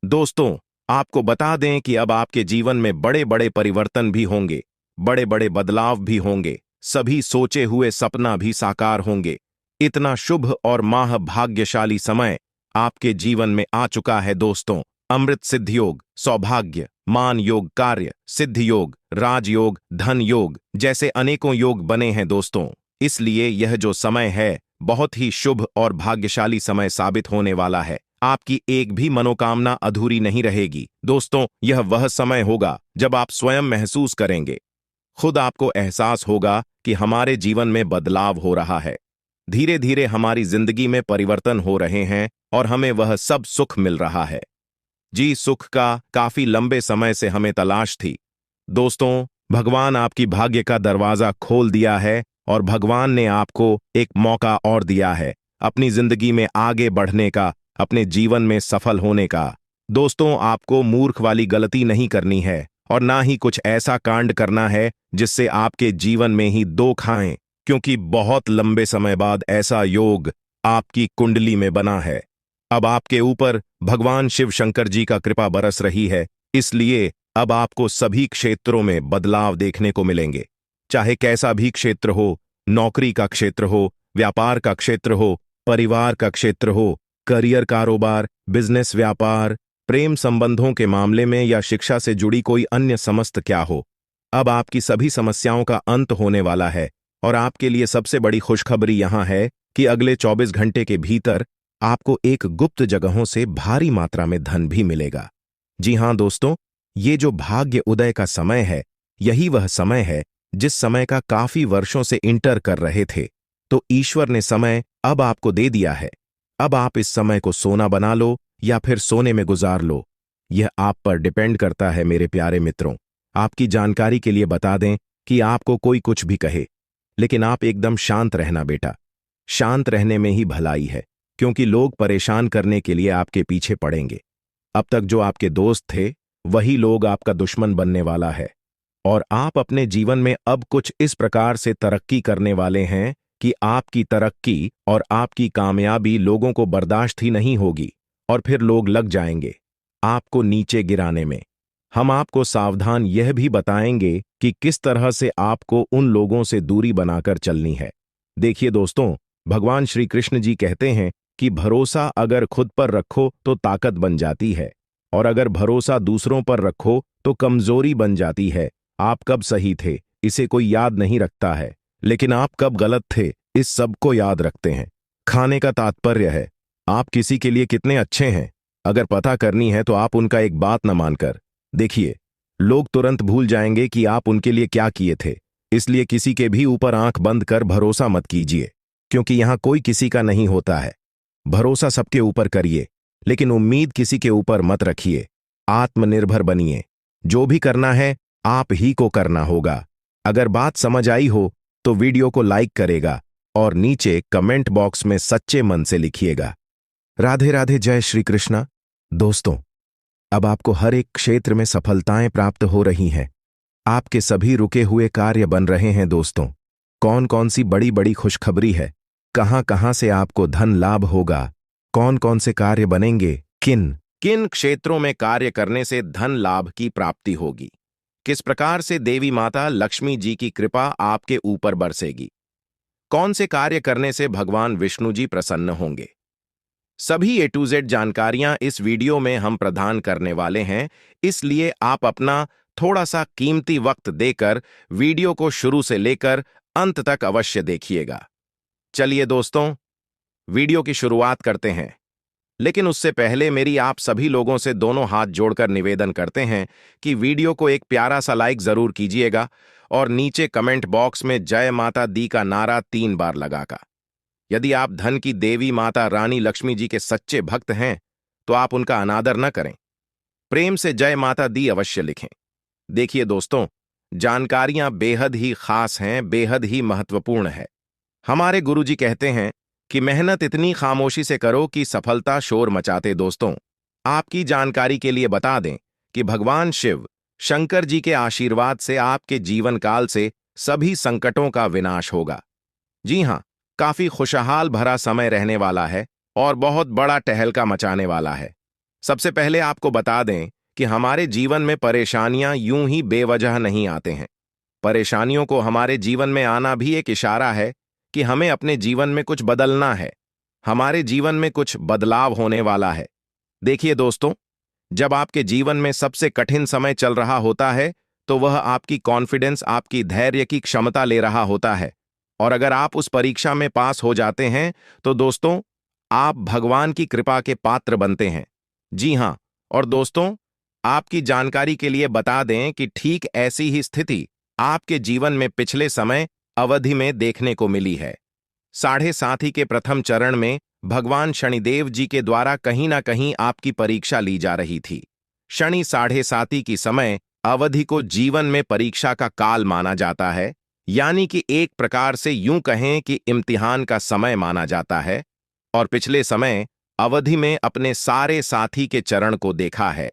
दोस्तों, आपको बता दें कि अब आपके जीवन में बड़े बड़े परिवर्तन भी होंगे, बड़े बड़े बदलाव भी होंगे, सभी सोचे हुए सपना भी साकार होंगे। इतना शुभ और माह भाग्यशाली समय आपके जीवन में आ चुका है। दोस्तों, अमृत सिद्धि योग, सौभाग्य, मान योग, कार्य सिद्धि योग, राजयोग, धन योग जैसे अनेकों योग बने हैं। दोस्तों, इसलिए यह जो समय है बहुत ही शुभ और भाग्यशाली समय साबित होने वाला है। आपकी एक भी मनोकामना अधूरी नहीं रहेगी। दोस्तों, यह वह समय होगा जब आप स्वयं महसूस करेंगे, खुद आपको एहसास होगा कि हमारे जीवन में बदलाव हो रहा है। धीरे धीरे हमारी जिंदगी में परिवर्तन हो रहे हैं और हमें वह सब सुख मिल रहा है। जी, सुख का काफी लंबे समय से हमें तलाश थी। दोस्तों, भगवान आपकी भाग्य का दरवाजा खोल दिया है और भगवान ने आपको एक मौका और दिया है अपनी जिंदगी में आगे बढ़ने का, अपने जीवन में सफल होने का। दोस्तों, आपको मूर्ख वाली गलती नहीं करनी है और ना ही कुछ ऐसा कांड करना है जिससे आपके जीवन में ही दुख आए, क्योंकि बहुत लंबे समय बाद ऐसा योग आपकी कुंडली में बना है। अब आपके ऊपर भगवान शिव शंकर जी का कृपा बरस रही है, इसलिए अब आपको सभी क्षेत्रों में बदलाव देखने को मिलेंगे। चाहे कैसा भी क्षेत्र हो, नौकरी का क्षेत्र हो, व्यापार का क्षेत्र हो, परिवार का क्षेत्र हो, करियर, कारोबार, बिजनेस, व्यापार, प्रेम संबंधों के मामले में या शिक्षा से जुड़ी कोई अन्य समस्त क्या हो, अब आपकी सभी समस्याओं का अंत होने वाला है। और आपके लिए सबसे बड़ी खुशखबरी यहां है कि अगले 24 घंटे के भीतर आपको एक गुप्त जगहों से भारी मात्रा में धन भी मिलेगा। जी हां दोस्तों, ये जो भाग्य उदय का समय है, यही वह समय है जिस समय का काफी वर्षों से इंटर कर रहे थे। तो ईश्वर ने समय अब आपको दे दिया है। अब आप इस समय को सोना बना लो या फिर सोने में गुजार लो, यह आप पर डिपेंड करता है। मेरे प्यारे मित्रों, आपकी जानकारी के लिए बता दें कि आपको कोई कुछ भी कहे, लेकिन आप एकदम शांत रहना बेटा। शांत रहने में ही भलाई है, क्योंकि लोग परेशान करने के लिए आपके पीछे पड़ेंगे। अब तक जो आपके दोस्त थे, वही लोग आपका दुश्मन बनने वाला है। और आप अपने जीवन में अब कुछ इस प्रकार से तरक्की करने वाले हैं कि आपकी तरक्की और आपकी कामयाबी लोगों को बर्दाश्त ही नहीं होगी और फिर लोग लग जाएंगे आपको नीचे गिराने में। हम आपको सावधान यह भी बताएंगे कि किस तरह से आपको उन लोगों से दूरी बनाकर चलनी है। देखिए दोस्तों, भगवान श्री कृष्ण जी कहते हैं कि भरोसा अगर खुद पर रखो तो ताकत बन जाती है, और अगर भरोसा दूसरों पर रखो तो कमजोरी बन जाती है। आप कब सही थे, इसे कोई याद नहीं रखता है, लेकिन आप कब गलत थे, इस सब को याद रखते हैं। खाने का तात्पर्य है आप किसी के लिए कितने अच्छे हैं। अगर पता करनी है तो आप उनका एक बात न मानकर देखिए, लोग तुरंत भूल जाएंगे कि आप उनके लिए क्या किए थे। इसलिए किसी के भी ऊपर आंख बंद कर भरोसा मत कीजिए, क्योंकि यहां कोई किसी का नहीं होता है। भरोसा सबके ऊपर करिए, लेकिन उम्मीद किसी के ऊपर मत रखिए। आत्मनिर्भर बनिए। जो भी करना है आप ही को करना होगा। अगर बात समझ आई हो तो वीडियो को लाइक करेगा और नीचे कमेंट बॉक्स में सच्चे मन से लिखिएगा। राधे राधे, जय श्री कृष्णा। दोस्तों, अब आपको हर एक क्षेत्र में सफलताएं प्राप्त हो रही हैं। आपके सभी रुके हुए कार्य बन रहे हैं। दोस्तों, कौन कौन सी बड़ी बड़ी खुशखबरी है, कहां कहां से आपको धन लाभ होगा, कौन कौन से कार्य बनेंगे, किन किन क्षेत्रों में कार्य करने से धन लाभ की प्राप्ति होगी, किस प्रकार से देवी माता लक्ष्मी जी की कृपा आपके ऊपर बरसेगी, कौन से कार्य करने से भगवान विष्णु जी प्रसन्न होंगे, सभी A to Z जानकारियां इस वीडियो में हम प्रदान करने वाले हैं। इसलिए आप अपना थोड़ा सा कीमती वक्त देकर वीडियो को शुरू से लेकर अंत तक अवश्य देखिएगा। चलिए दोस्तों, वीडियो की शुरुआत करते हैं, लेकिन उससे पहले मेरी आप सभी लोगों से दोनों हाथ जोड़कर निवेदन करते हैं कि वीडियो को एक प्यारा सा लाइक जरूर कीजिएगा और नीचे कमेंट बॉक्स में जय माता दी का नारा 3 बार लगाकर। यदि आप धन की देवी माता रानी लक्ष्मी जी के सच्चे भक्त हैं तो आप उनका अनादर न करें, प्रेम से जय माता दी अवश्य लिखें। देखिए दोस्तों, जानकारियां बेहद ही खास हैं, बेहद ही महत्वपूर्ण है। हमारे गुरुजी कहते हैं कि मेहनत इतनी खामोशी से करो कि सफलता शोर मचाते। दोस्तों, आपकी जानकारी के लिए बता दें कि भगवान शिव शंकर जी के आशीर्वाद से आपके जीवन काल से सभी संकटों का विनाश होगा। जी हां, काफी खुशहाल भरा समय रहने वाला है और बहुत बड़ा टहलका मचाने वाला है। सबसे पहले आपको बता दें कि हमारे जीवन में परेशानियां यूं ही बेवजह नहीं आते हैं। परेशानियों को हमारे जीवन में आना भी एक इशारा है कि हमें अपने जीवन में कुछ बदलना है, हमारे जीवन में कुछ बदलाव होने वाला है। देखिए दोस्तों, जब आपके जीवन में सबसे कठिन समय चल रहा होता है तो वह आपकी कॉन्फिडेंस, आपकी धैर्य की क्षमता ले रहा होता है और अगर आप उस परीक्षा में पास हो जाते हैं तो दोस्तों आप भगवान की कृपा के पात्र बनते हैं। जी हां, और दोस्तों आपकी जानकारी के लिए बता दें कि ठीक ऐसी ही स्थिति आपके जीवन में पिछले समय अवधि में देखने को मिली है। साढ़े साथी के प्रथम चरण में भगवान शनिदेव जी के द्वारा कहीं ना कहीं आपकी परीक्षा ली जा रही थी। शनि साढ़े साथी की समय अवधि को जीवन में परीक्षा का काल माना जाता है, यानी कि एक प्रकार से यूं कहें कि इम्तिहान का समय माना जाता है। और पिछले समय अवधि में अपने सारे साथी के चरण को देखा है।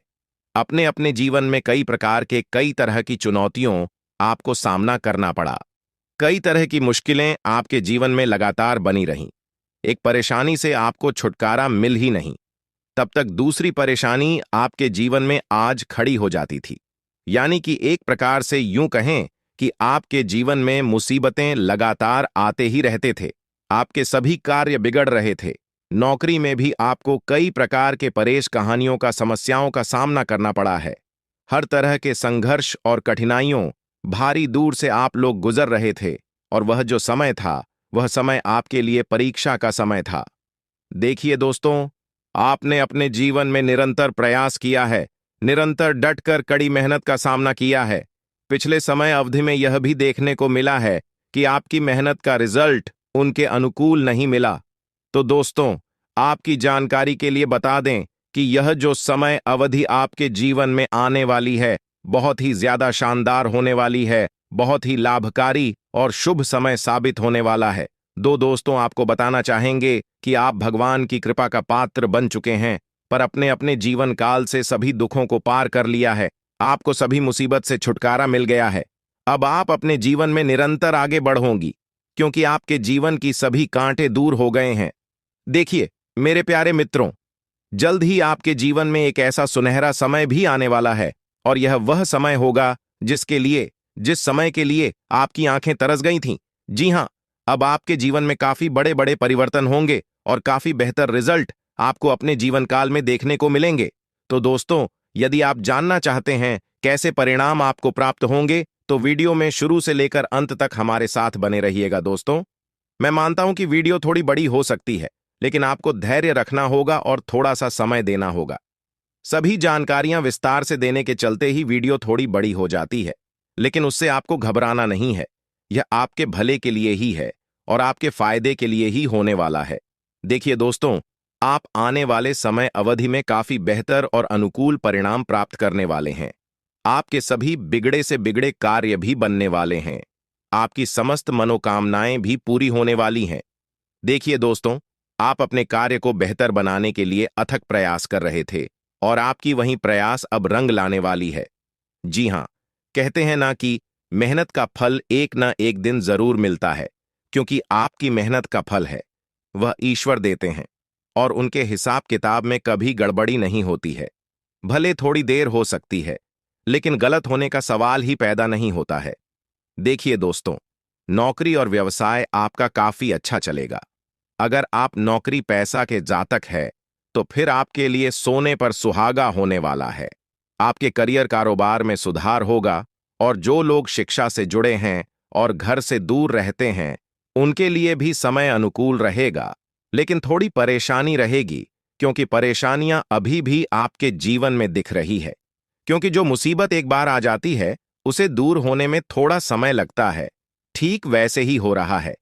अपने अपने जीवन में कई प्रकार के कई तरह की चुनौतियों आपको सामना करना पड़ा। कई तरह की मुश्किलें आपके जीवन में लगातार बनी रहीं। एक परेशानी से आपको छुटकारा मिल ही नहीं, तब तक दूसरी परेशानी आपके जीवन में आज खड़ी हो जाती थी। यानी कि एक प्रकार से यूं कहें कि आपके जीवन में मुसीबतें लगातार आते ही रहते थे। आपके सभी कार्य बिगड़ रहे थे। नौकरी में भी आपको कई प्रकार के परेश कहानियों का समस्याओं का सामना करना पड़ा है। हर तरह के संघर्ष और कठिनाइयों भारी दूर से आप लोग गुजर रहे थे, और वह जो समय था वह समय आपके लिए परीक्षा का समय था। देखिए दोस्तों, आपने अपने जीवन में निरंतर प्रयास किया है, निरंतर डटकर कड़ी मेहनत का सामना किया है। पिछले समय अवधि में यह भी देखने को मिला है कि आपकी मेहनत का रिजल्ट उनके अनुकूल नहीं मिला। तो दोस्तों, आपकी जानकारी के लिए बता दें कि यह जो समय अवधि आपके जीवन में आने वाली है बहुत ही ज्यादा शानदार होने वाली है, बहुत ही लाभकारी और शुभ समय साबित होने वाला है। दो दोस्तों आपको बताना चाहेंगे कि आप भगवान की कृपा का पात्र बन चुके हैं, पर अपने अपने जीवन काल से सभी दुखों को पार कर लिया है। आपको सभी मुसीबत से छुटकारा मिल गया है। अब आप अपने जीवन में निरंतर आगे बढ़ोगी, क्योंकि आपके जीवन की सभी कांटे दूर हो गए हैं। देखिए मेरे प्यारे मित्रों, जल्द ही आपके जीवन में एक ऐसा सुनहरा समय भी आने वाला है, और यह वह समय होगा जिस समय के लिए आपकी आंखें तरस गई थीं। जी हां, अब आपके जीवन में काफी बड़े बड़े परिवर्तन होंगे और काफी बेहतर रिजल्ट आपको अपने जीवन काल में देखने को मिलेंगे। तो दोस्तों, यदि आप जानना चाहते हैं कैसे परिणाम आपको प्राप्त होंगे तो वीडियो में शुरू से लेकर अंत तक हमारे साथ बने रहिएगा। दोस्तों, मैं मानता हूं कि वीडियो थोड़ी बड़ी हो सकती है, लेकिन आपको धैर्य रखना होगा और थोड़ा सा समय देना होगा। सभी जानकारियां विस्तार से देने के चलते ही वीडियो थोड़ी बड़ी हो जाती है, लेकिन उससे आपको घबराना नहीं है। यह आपके भले के लिए ही है और आपके फायदे के लिए ही होने वाला है। देखिए दोस्तों, आप आने वाले समय अवधि में काफी बेहतर और अनुकूल परिणाम प्राप्त करने वाले हैं। आपके सभी बिगड़े से बिगड़े कार्य भी बनने वाले हैं। आपकी समस्त मनोकामनाएं भी पूरी होने वाली हैं। देखिए दोस्तों, आप अपने कार्य को बेहतर बनाने के लिए अथक प्रयास कर रहे थे, और आपकी वही प्रयास अब रंग लाने वाली है। जी हां, कहते हैं ना कि मेहनत का फल एक ना एक दिन जरूर मिलता है, क्योंकि आपकी मेहनत का फल है वह ईश्वर देते हैं, और उनके हिसाब किताब में कभी गड़बड़ी नहीं होती है। भले थोड़ी देर हो सकती है, लेकिन गलत होने का सवाल ही पैदा नहीं होता है। देखिए दोस्तों, नौकरी और व्यवसाय आपका काफी अच्छा चलेगा। अगर आप नौकरी पैसा के जातक है तो फिर आपके लिए सोने पर सुहागा होने वाला है। आपके करियर कारोबार में सुधार होगा, और जो लोग शिक्षा से जुड़े हैं और घर से दूर रहते हैं उनके लिए भी समय अनुकूल रहेगा। लेकिन थोड़ी परेशानी रहेगी, क्योंकि परेशानियां अभी भी आपके जीवन में दिख रही है। क्योंकि जो मुसीबत एक बार आ जाती है उसे दूर होने में थोड़ा समय लगता है। ठीक वैसे ही हो रहा है,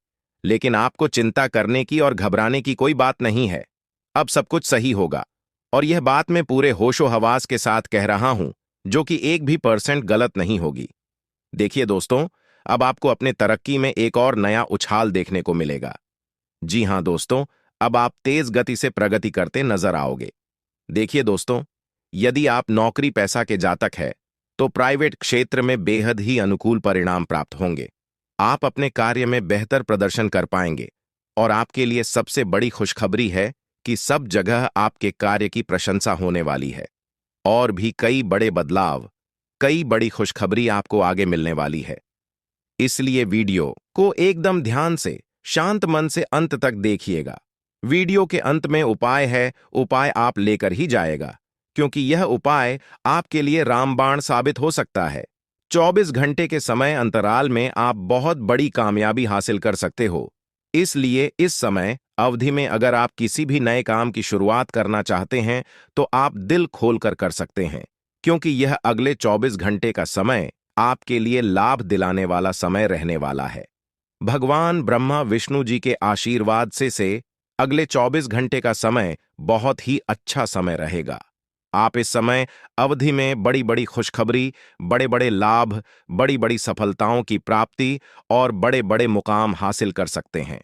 लेकिन आपको चिंता करने की और घबराने की कोई बात नहीं है। अब सब कुछ सही होगा, और यह बात मैं पूरे होशो हवास के साथ कह रहा हूं, जो कि 1% भी गलत नहीं होगी। देखिए दोस्तों, अब आपको अपने तरक्की में एक और नया उछाल देखने को मिलेगा। जी हां दोस्तों, अब आप तेज गति से प्रगति करते नजर आओगे। देखिए दोस्तों, यदि आप नौकरी पैसा के जातक है तो प्राइवेट क्षेत्र में बेहद ही अनुकूल परिणाम प्राप्त होंगे। आप अपने कार्य में बेहतर प्रदर्शन कर पाएंगे, और आपके लिए सबसे बड़ी खुशखबरी है कि सब जगह आपके कार्य की प्रशंसा होने वाली है। और भी कई बड़े बदलाव, कई बड़ी खुशखबरी आपको आगे मिलने वाली है। इसलिए वीडियो को एकदम ध्यान से, शांत मन से अंत तक देखिएगा। वीडियो के अंत में उपाय है, उपाय आप लेकर ही जाएगा, क्योंकि यह उपाय आपके लिए रामबाण साबित हो सकता है। 24 घंटे के समय अंतराल में आप बहुत बड़ी कामयाबी हासिल कर सकते हो। इसलिए इस समय अवधि में अगर आप किसी भी नए काम की शुरुआत करना चाहते हैं तो आप दिल खोलकर कर सकते हैं, क्योंकि यह अगले 24 घंटे का समय आपके लिए लाभ दिलाने वाला समय रहने वाला है। भगवान ब्रह्मा विष्णु जी के आशीर्वाद से अगले 24 घंटे का समय बहुत ही अच्छा समय रहेगा। आप इस समय अवधि में बड़ी बड़ी खुशखबरी, बड़े बड़े लाभ, बड़ी बड़ी सफलताओं की प्राप्ति और बड़े बड़े मुकाम हासिल कर सकते हैं।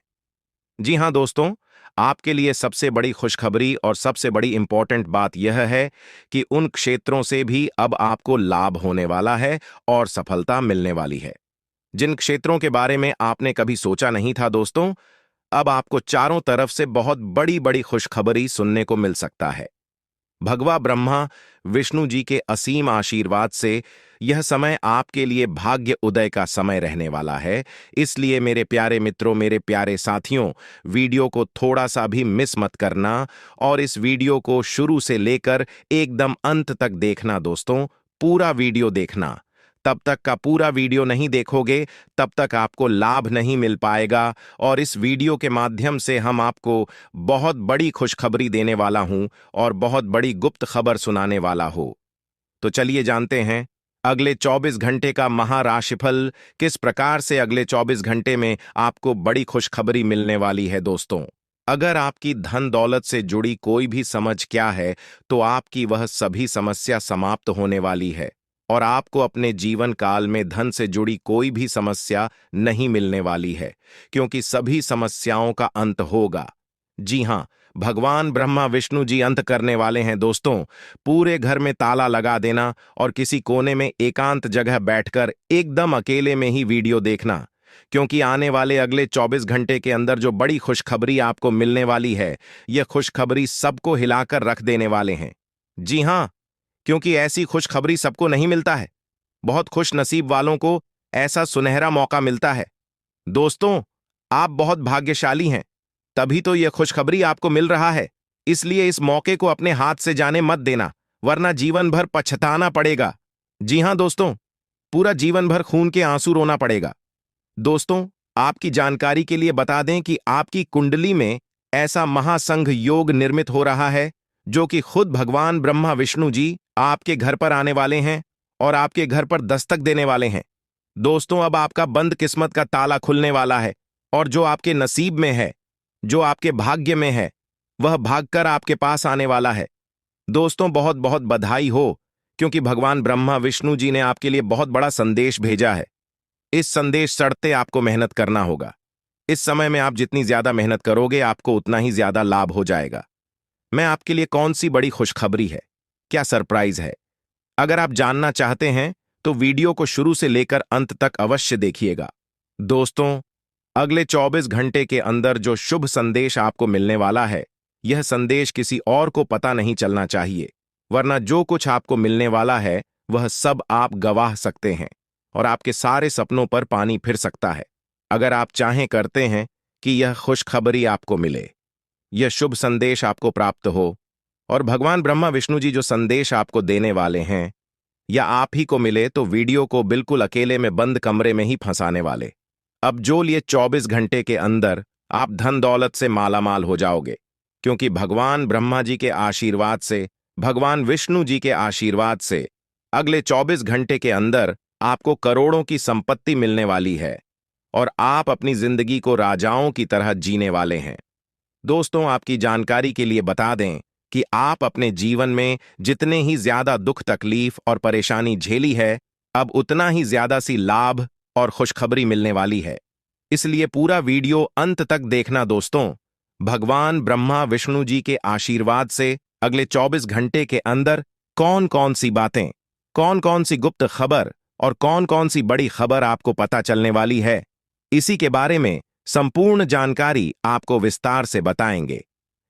जी हाँ दोस्तों, आपके लिए सबसे बड़ी खुशखबरी और सबसे बड़ी इंपॉर्टेंट बात यह है कि उन क्षेत्रों से भी अब आपको लाभ होने वाला है और सफलता मिलने वाली है जिन क्षेत्रों के बारे में आपने कभी सोचा नहीं था। दोस्तों, अब आपको चारों तरफ से बहुत बड़ी बड़ी खुशखबरी सुनने को मिल सकता है। भगवा ब्रह्मा विष्णु जी के असीम आशीर्वाद से यह समय आपके लिए भाग्य उदय का समय रहने वाला है। इसलिए मेरे प्यारे मित्रों, मेरे प्यारे साथियों, वीडियो को थोड़ा सा भी मिस मत करना और इस वीडियो को शुरू से लेकर एकदम अंत तक देखना। दोस्तों, पूरा वीडियो देखना। तब तक का पूरा वीडियो नहीं देखोगे तब तक आपको लाभ नहीं मिल पाएगा और इस वीडियो के माध्यम से हम आपको बहुत बड़ी खुशखबरी देने वाला हूं और बहुत बड़ी गुप्त खबर सुनाने वाला हो। तो चलिए जानते हैं अगले 24 घंटे का महाराशिफल किस प्रकार से अगले 24 घंटे में आपको बड़ी खुशखबरी मिलने वाली है। दोस्तों, अगर आपकी धन दौलत से जुड़ी कोई भी समझ क्या है तो आपकी वह सभी समस्या समाप्त होने वाली है और आपको अपने जीवन काल में धन से जुड़ी कोई भी समस्या नहीं मिलने वाली है, क्योंकि सभी समस्याओं का अंत होगा। जी हां, भगवान ब्रह्मा विष्णु जी अंत करने वाले हैं। दोस्तों, पूरे घर में ताला लगा देना और किसी कोने में एकांत जगह बैठकर एकदम अकेले में ही वीडियो देखना, क्योंकि आने वाले अगले 24 घंटे के अंदर जो बड़ी खुशखबरी आपको मिलने वाली है, यह खुशखबरी सबको हिलाकर रख देने वाले हैं। जी हां, क्योंकि ऐसी खुशखबरी सबको नहीं मिलता है। बहुत खुश नसीब वालों को ऐसा सुनहरा मौका मिलता है। दोस्तों, आप बहुत भाग्यशाली हैं, तभी तो यह खुशखबरी आपको मिल रहा है। इसलिए इस मौके को अपने हाथ से जाने मत देना, वरना जीवन भर पछताना पड़ेगा। जी हां दोस्तों, पूरा जीवन भर खून के आंसू रोना पड़ेगा। दोस्तों, आपकी जानकारी के लिए बता दें कि आपकी कुंडली में ऐसा महासंघ योग निर्मित हो रहा है जो कि खुद भगवान ब्रह्मा विष्णु जी आपके घर पर आने वाले हैं और आपके घर पर दस्तक देने वाले हैं। दोस्तों, अब आपका बंद किस्मत का ताला खुलने वाला है और जो आपके नसीब में है, जो आपके भाग्य में है, वह भागकर आपके पास आने वाला है। दोस्तों, बहुत बहुत बधाई हो, क्योंकि भगवान ब्रह्मा विष्णु जी ने आपके लिए बहुत बड़ा संदेश भेजा है। इस संदेश सड़ते आपको मेहनत करना होगा। इस समय में आप जितनी ज्यादा मेहनत करोगे आपको उतना ही ज्यादा लाभ हो जाएगा। मैं आपके लिए कौन सी बड़ी खुशखबरी है, क्या सरप्राइज है, अगर आप जानना चाहते हैं तो वीडियो को शुरू से लेकर अंत तक अवश्य देखिएगा। दोस्तों, अगले 24 घंटे के अंदर जो शुभ संदेश आपको मिलने वाला है, यह संदेश किसी और को पता नहीं चलना चाहिए, वरना जो कुछ आपको मिलने वाला है वह सब आप गवाह सकते हैं और आपके सारे सपनों पर पानी फिर सकता है। अगर आप चाहें करते हैं कि यह खुशखबरी आपको मिले, यह शुभ संदेश आपको प्राप्त हो और भगवान ब्रह्मा विष्णु जी जो संदेश आपको देने वाले हैं या आप ही को मिले, तो वीडियो को बिल्कुल अकेले में बंद कमरे में ही फंसाने वाले। अब जो लिए 24 घंटे के अंदर आप धन दौलत से मालामाल हो जाओगे, क्योंकि भगवान ब्रह्मा जी के आशीर्वाद से, भगवान विष्णु जी के आशीर्वाद से अगले 24 घंटे के अंदर आपको करोड़ों की संपत्ति मिलने वाली है और आप अपनी जिंदगी को राजाओं की तरह जीने वाले हैं। दोस्तों, आपकी जानकारी के लिए बता दें कि आप अपने जीवन में जितने ही ज्यादा दुख तकलीफ और परेशानी झेली है, अब उतना ही ज्यादा सी लाभ और खुशखबरी मिलने वाली है। इसलिए पूरा वीडियो अंत तक देखना। दोस्तों, भगवान ब्रह्मा विष्णु जी के आशीर्वाद से अगले 24 घंटे के अंदर कौन कौन सी बातें, कौन कौन सी गुप्त खबर और कौन कौन सी बड़ी खबर आपको पता चलने वाली है, इसी के बारे में संपूर्ण जानकारी आपको विस्तार से बताएंगे,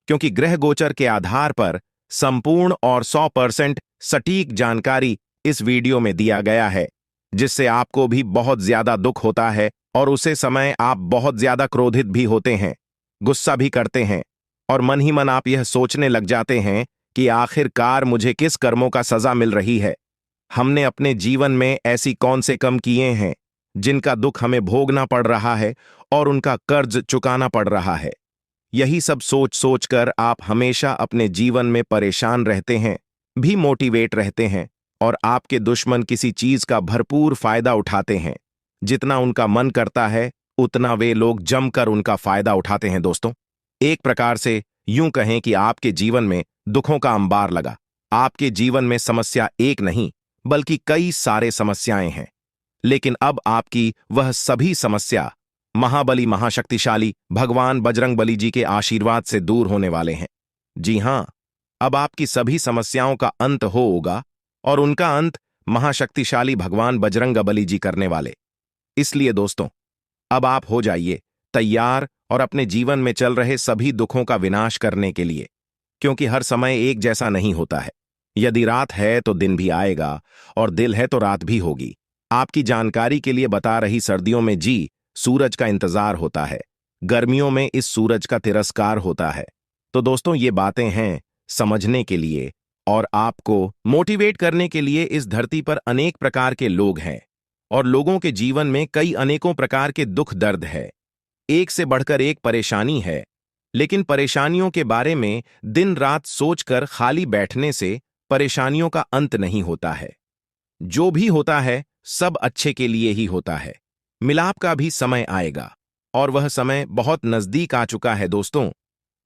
क्योंकि ग्रह गोचर के आधार पर संपूर्ण और 100% सटीक जानकारी इस वीडियो में दिया गया है, जिससे आपको भी बहुत ज्यादा दुख होता है और उसे समय आप बहुत ज्यादा क्रोधित भी होते हैं, गुस्सा भी करते हैं और मन ही मन आप यह सोचने लग जाते हैं कि आखिरकार मुझे किस कर्मों का सजा मिल रही है। हमने अपने जीवन में ऐसी कौन से कम किए हैं जिनका दुख हमें भोगना पड़ रहा है और उनका कर्ज चुकाना पड़ रहा है। यही सब सोच सोच कर आप हमेशा अपने जीवन में परेशान रहते हैं, भी मोटिवेट रहते हैं, और आपके दुश्मन किसी चीज का भरपूर फायदा उठाते हैं। जितना उनका मन करता है उतना वे लोग जमकर उनका फायदा उठाते हैं। दोस्तों, एक प्रकार से यूं कहें कि आपके जीवन में दुखों का अंबार लगा। आपके जीवन में समस्या एक नहीं बल्कि कई सारे समस्याएं हैं, लेकिन अब आपकी वह सभी समस्या महाबली महाशक्तिशाली भगवान बजरंगबली जी के आशीर्वाद से दूर होने वाले हैं। जी हां, अब आपकी सभी समस्याओं का अंत होगा और उनका अंत महाशक्तिशाली भगवान बजरंगबली जी करने वाले। इसलिए दोस्तों, अब आप हो जाइए तैयार और अपने जीवन में चल रहे सभी दुखों का विनाश करने के लिए, क्योंकि हर समय एक जैसा नहीं होता है। यदि रात है तो दिन भी आएगा और दिल है तो रात भी होगी। आपकी जानकारी के लिए बता रही, सर्दियों में सूरज का इंतजार होता है, गर्मियों में इस सूरज का तिरस्कार होता है। तो दोस्तों, ये बातें हैं समझने के लिए और आपको मोटिवेट करने के लिए। इस धरती पर अनेक प्रकार के लोग हैं और लोगों के जीवन में कई अनेकों प्रकार के दुख दर्द है। एक से बढ़कर एक परेशानी है, लेकिन परेशानियों के बारे में दिन रात सोचकर खाली बैठने से परेशानियों का अंत नहीं होता है। जो भी होता है सब अच्छे के लिए ही होता है। मिलाप का भी समय आएगा और वह समय बहुत नजदीक आ चुका है। दोस्तों,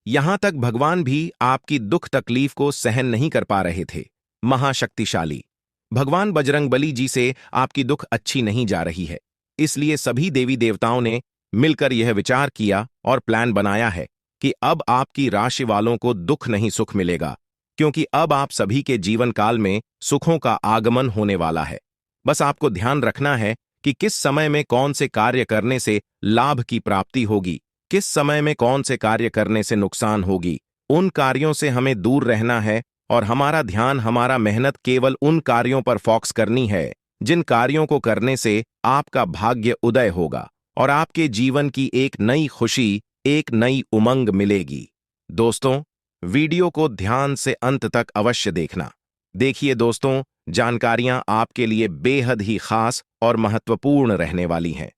यहां तक भगवान भी आपकी दुख तकलीफ को सहन नहीं कर पा रहे थे। महाशक्तिशाली भगवान बजरंगबली जी से आपकी दुख अच्छी नहीं जा रही है, इसलिए सभी देवी देवताओं ने मिलकर यह विचार किया और प्लान बनाया है कि अब आपकी राशि वालों को दुख नहीं सुख मिलेगा, क्योंकि अब आप सभी के जीवन काल में सुखों का आगमन होने वाला है। बस आपको ध्यान रखना है कि किस समय में कौन से कार्य करने से लाभ की प्राप्ति होगी, किस समय में कौन से कार्य करने से नुकसान होगी। उन कार्यों से हमें दूर रहना है और हमारा ध्यान, हमारा मेहनत केवल उन कार्यों पर फोकस करनी है जिन कार्यों को करने से आपका भाग्य उदय होगा और आपके जीवन की एक नई खुशी, एक नई उमंग मिलेगी। दोस्तों, वीडियो को ध्यान से अंत तक अवश्य देखना। देखिए दोस्तों, जानकारियां आपके लिए बेहद ही खास और महत्वपूर्ण रहने वाली हैं।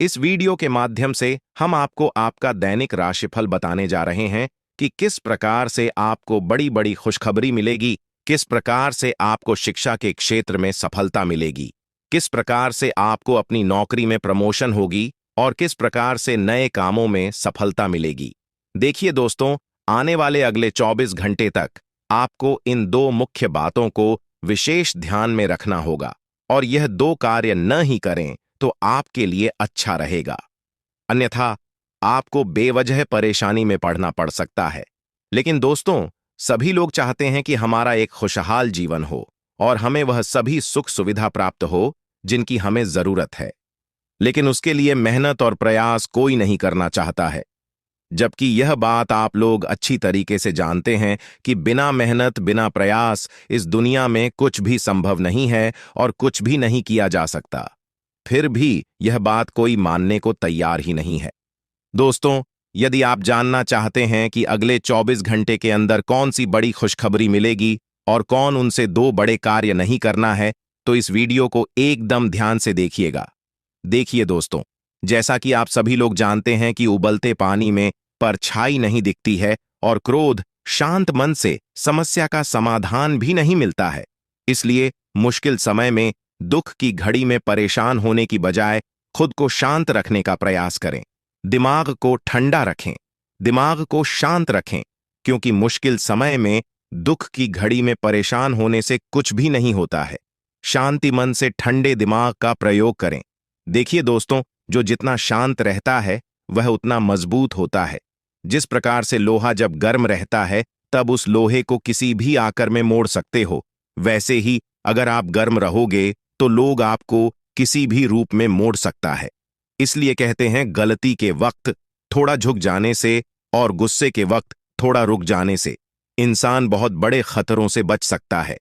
इस वीडियो के माध्यम से हम आपको आपका दैनिक राशिफल बताने जा रहे हैं कि किस प्रकार से आपको बड़ी बड़ी खुशखबरी मिलेगी, किस प्रकार से आपको शिक्षा के क्षेत्र में सफलता मिलेगी, किस प्रकार से आपको अपनी नौकरी में प्रमोशन होगी और किस प्रकार से नए कामों में सफलता मिलेगी। देखिए दोस्तों, आने वाले अगले 24 घंटे तक आपको इन दो मुख्य बातों को विशेष ध्यान में रखना होगा और यह दो कार्य न ही करें तो आपके लिए अच्छा रहेगा, अन्यथा आपको बेवजह परेशानी में पड़ना पड़ सकता है। लेकिन दोस्तों, सभी लोग चाहते हैं कि हमारा एक खुशहाल जीवन हो और हमें वह सभी सुख सुविधा प्राप्त हो जिनकी हमें जरूरत है, लेकिन उसके लिए मेहनत और प्रयास कोई नहीं करना चाहता है। जबकि यह बात आप लोग अच्छी तरीके से जानते हैं कि बिना मेहनत, बिना प्रयास इस दुनिया में कुछ भी संभव नहीं है और कुछ भी नहीं किया जा सकता। फिर भी यह बात कोई मानने को तैयार ही नहीं है। दोस्तों, यदि आप जानना चाहते हैं कि अगले 24 घंटे के अंदर कौन सी बड़ी खुशखबरी मिलेगी और कौन उनसे दो बड़े कार्य नहीं करना है, तो इस वीडियो को एकदम ध्यान से देखिएगा। देखिए दोस्तों, जैसा कि आप सभी लोग जानते हैं कि उबलते पानी में परछाई नहीं दिखती है और क्रोध, शांत मन से समस्या का समाधान भी नहीं मिलता है। इसलिए मुश्किल समय में, दुख की घड़ी में परेशान होने की बजाय खुद को शांत रखने का प्रयास करें। दिमाग को ठंडा रखें, दिमाग को शांत रखें, क्योंकि मुश्किल समय में, दुख की घड़ी में परेशान होने से कुछ भी नहीं होता है। शांति मन से ठंडे दिमाग का प्रयोग करें। देखिए दोस्तों, जो जितना शांत रहता है वह उतना मजबूत होता है। जिस प्रकार से लोहा जब गर्म रहता है तब उस लोहे को किसी भी आकर में मोड़ सकते हो, वैसे ही अगर आप गर्म रहोगे तो लोग आपको किसी भी रूप में मोड़ सकता है। इसलिए कहते हैं, गलती के वक्त थोड़ा झुक जाने से और गुस्से के वक्त थोड़ा रुक जाने से इंसान बहुत बड़े खतरों से बच सकता है।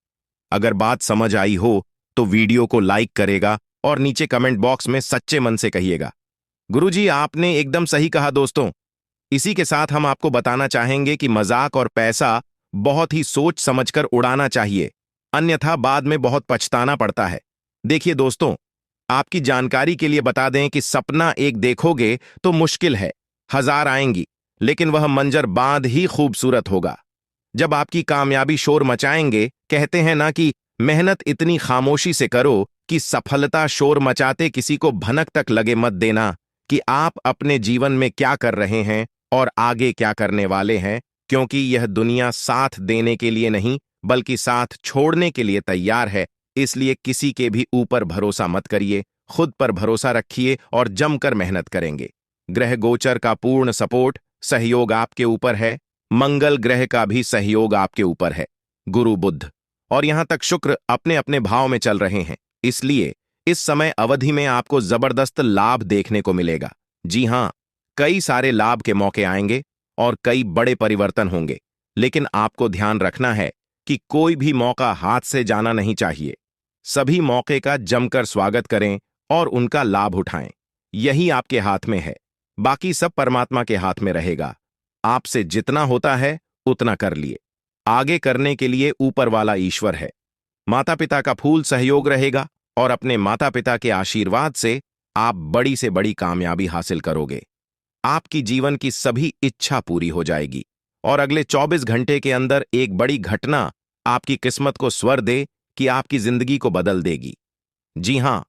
अगर बात समझ आई हो तो वीडियो को लाइक करेगा और नीचे कमेंट बॉक्स में सच्चे मन से कहिएगा, गुरुजी आपने एकदम सही कहा। दोस्तों, इसी के साथ हम आपको बताना चाहेंगे कि मजाक और पैसा बहुत ही सोच समझकर उड़ाना चाहिए। अन्यथा बाद में बहुत पछताना पड़ता है। देखिए दोस्तों, आपकी जानकारी के लिए बता दें कि सपना एक देखोगे तो मुश्किल है, 1000 आएंगी, लेकिन वह मंजर बाद ही खूबसूरत होगा। जब आपकी कामयाबी शोर मचाएंगे, कहते हैं ना कि मेहनत इतनी खामोशी से करो कि सफलता शोर मचाते किसी को भनक तक लगे मत देना कि आप अपने जीवन में क्या कर रहे हैं और आगे क्या करने वाले हैं, क्योंकि यह दुनिया साथ देने के लिए नहीं बल्कि साथ छोड़ने के लिए तैयार है। इसलिए किसी के भी ऊपर भरोसा मत करिए, खुद पर भरोसा रखिए और जमकर मेहनत करेंगे। ग्रह गोचर का पूर्ण सपोर्ट सहयोग आपके ऊपर है। मंगल ग्रह का भी सहयोग आपके ऊपर है। गुरु बुध और यहां तक शुक्र अपने अपने भाव में चल रहे हैं, इसलिए इस समय अवधि में आपको जबरदस्त लाभ देखने को मिलेगा। जी हां, कई सारे लाभ के मौके आएंगे और कई बड़े परिवर्तन होंगे, लेकिन आपको ध्यान रखना है कि कोई भी मौका हाथ से जाना नहीं चाहिए। सभी मौके का जमकर स्वागत करें और उनका लाभ उठाएं। यही आपके हाथ में है, बाकी सब परमात्मा के हाथ में रहेगा। आपसे जितना होता है उतना कर लिए, आगे करने के लिए ऊपर वाला ईश्वर है। माता पिता का फूल सहयोग रहेगा और अपने माता पिता के आशीर्वाद से आप बड़ी से बड़ी कामयाबी हासिल करोगे। आपकी जीवन की सभी इच्छा पूरी हो जाएगी और अगले 24 घंटे के अंदर एक बड़ी घटना आपकी किस्मत को स्वर दे कि आपकी जिंदगी को बदल देगी। जी हां,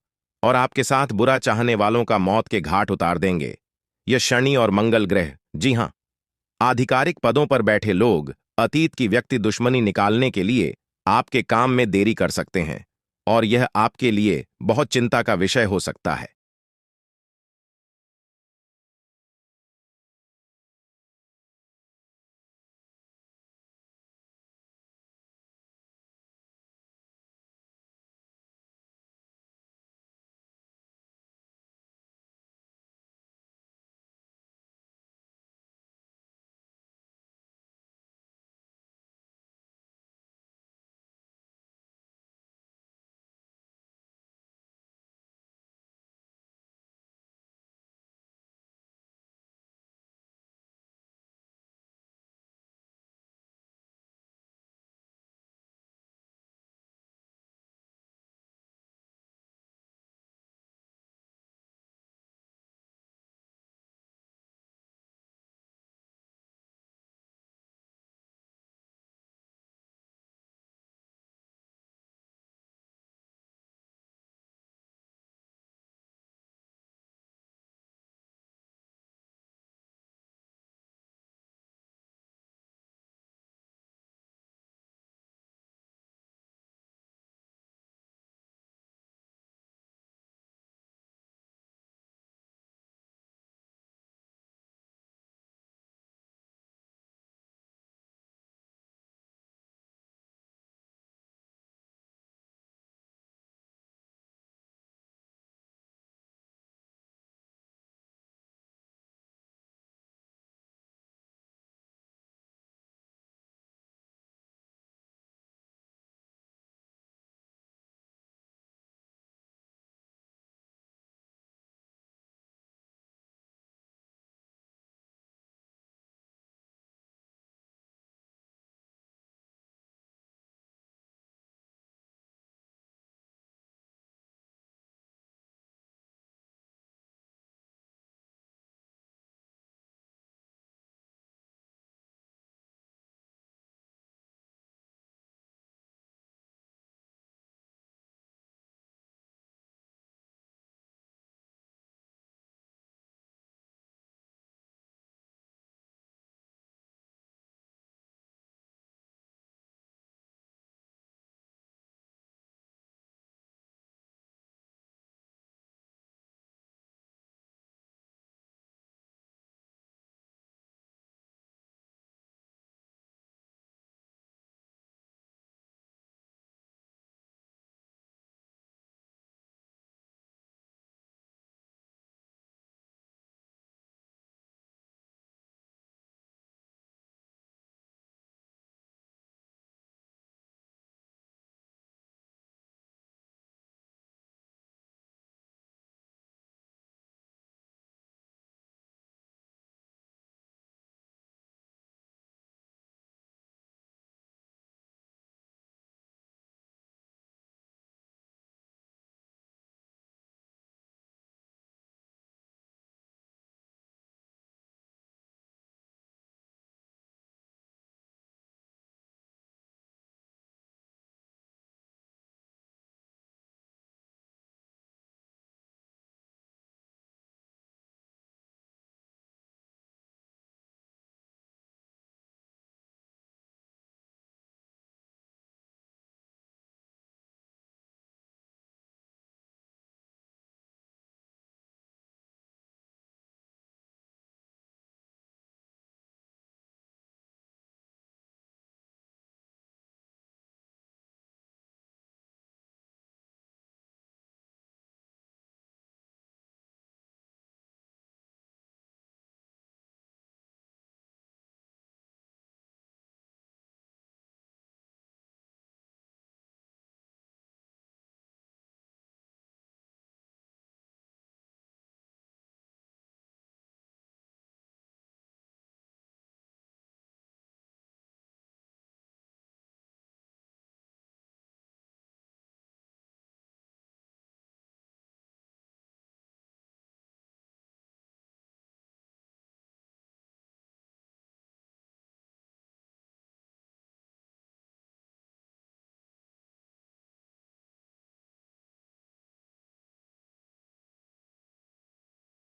और आपके साथ बुरा चाहने वालों का मौत के घाट उतार देंगे। यह शनि और मंगल ग्रह, जी हां, आधिकारिक पदों पर बैठे लोग अतीत की व्यक्ति दुश्मनी निकालने के लिए आपके काम में देरी कर सकते हैं और यह आपके लिए बहुत चिंता का विषय हो सकता है।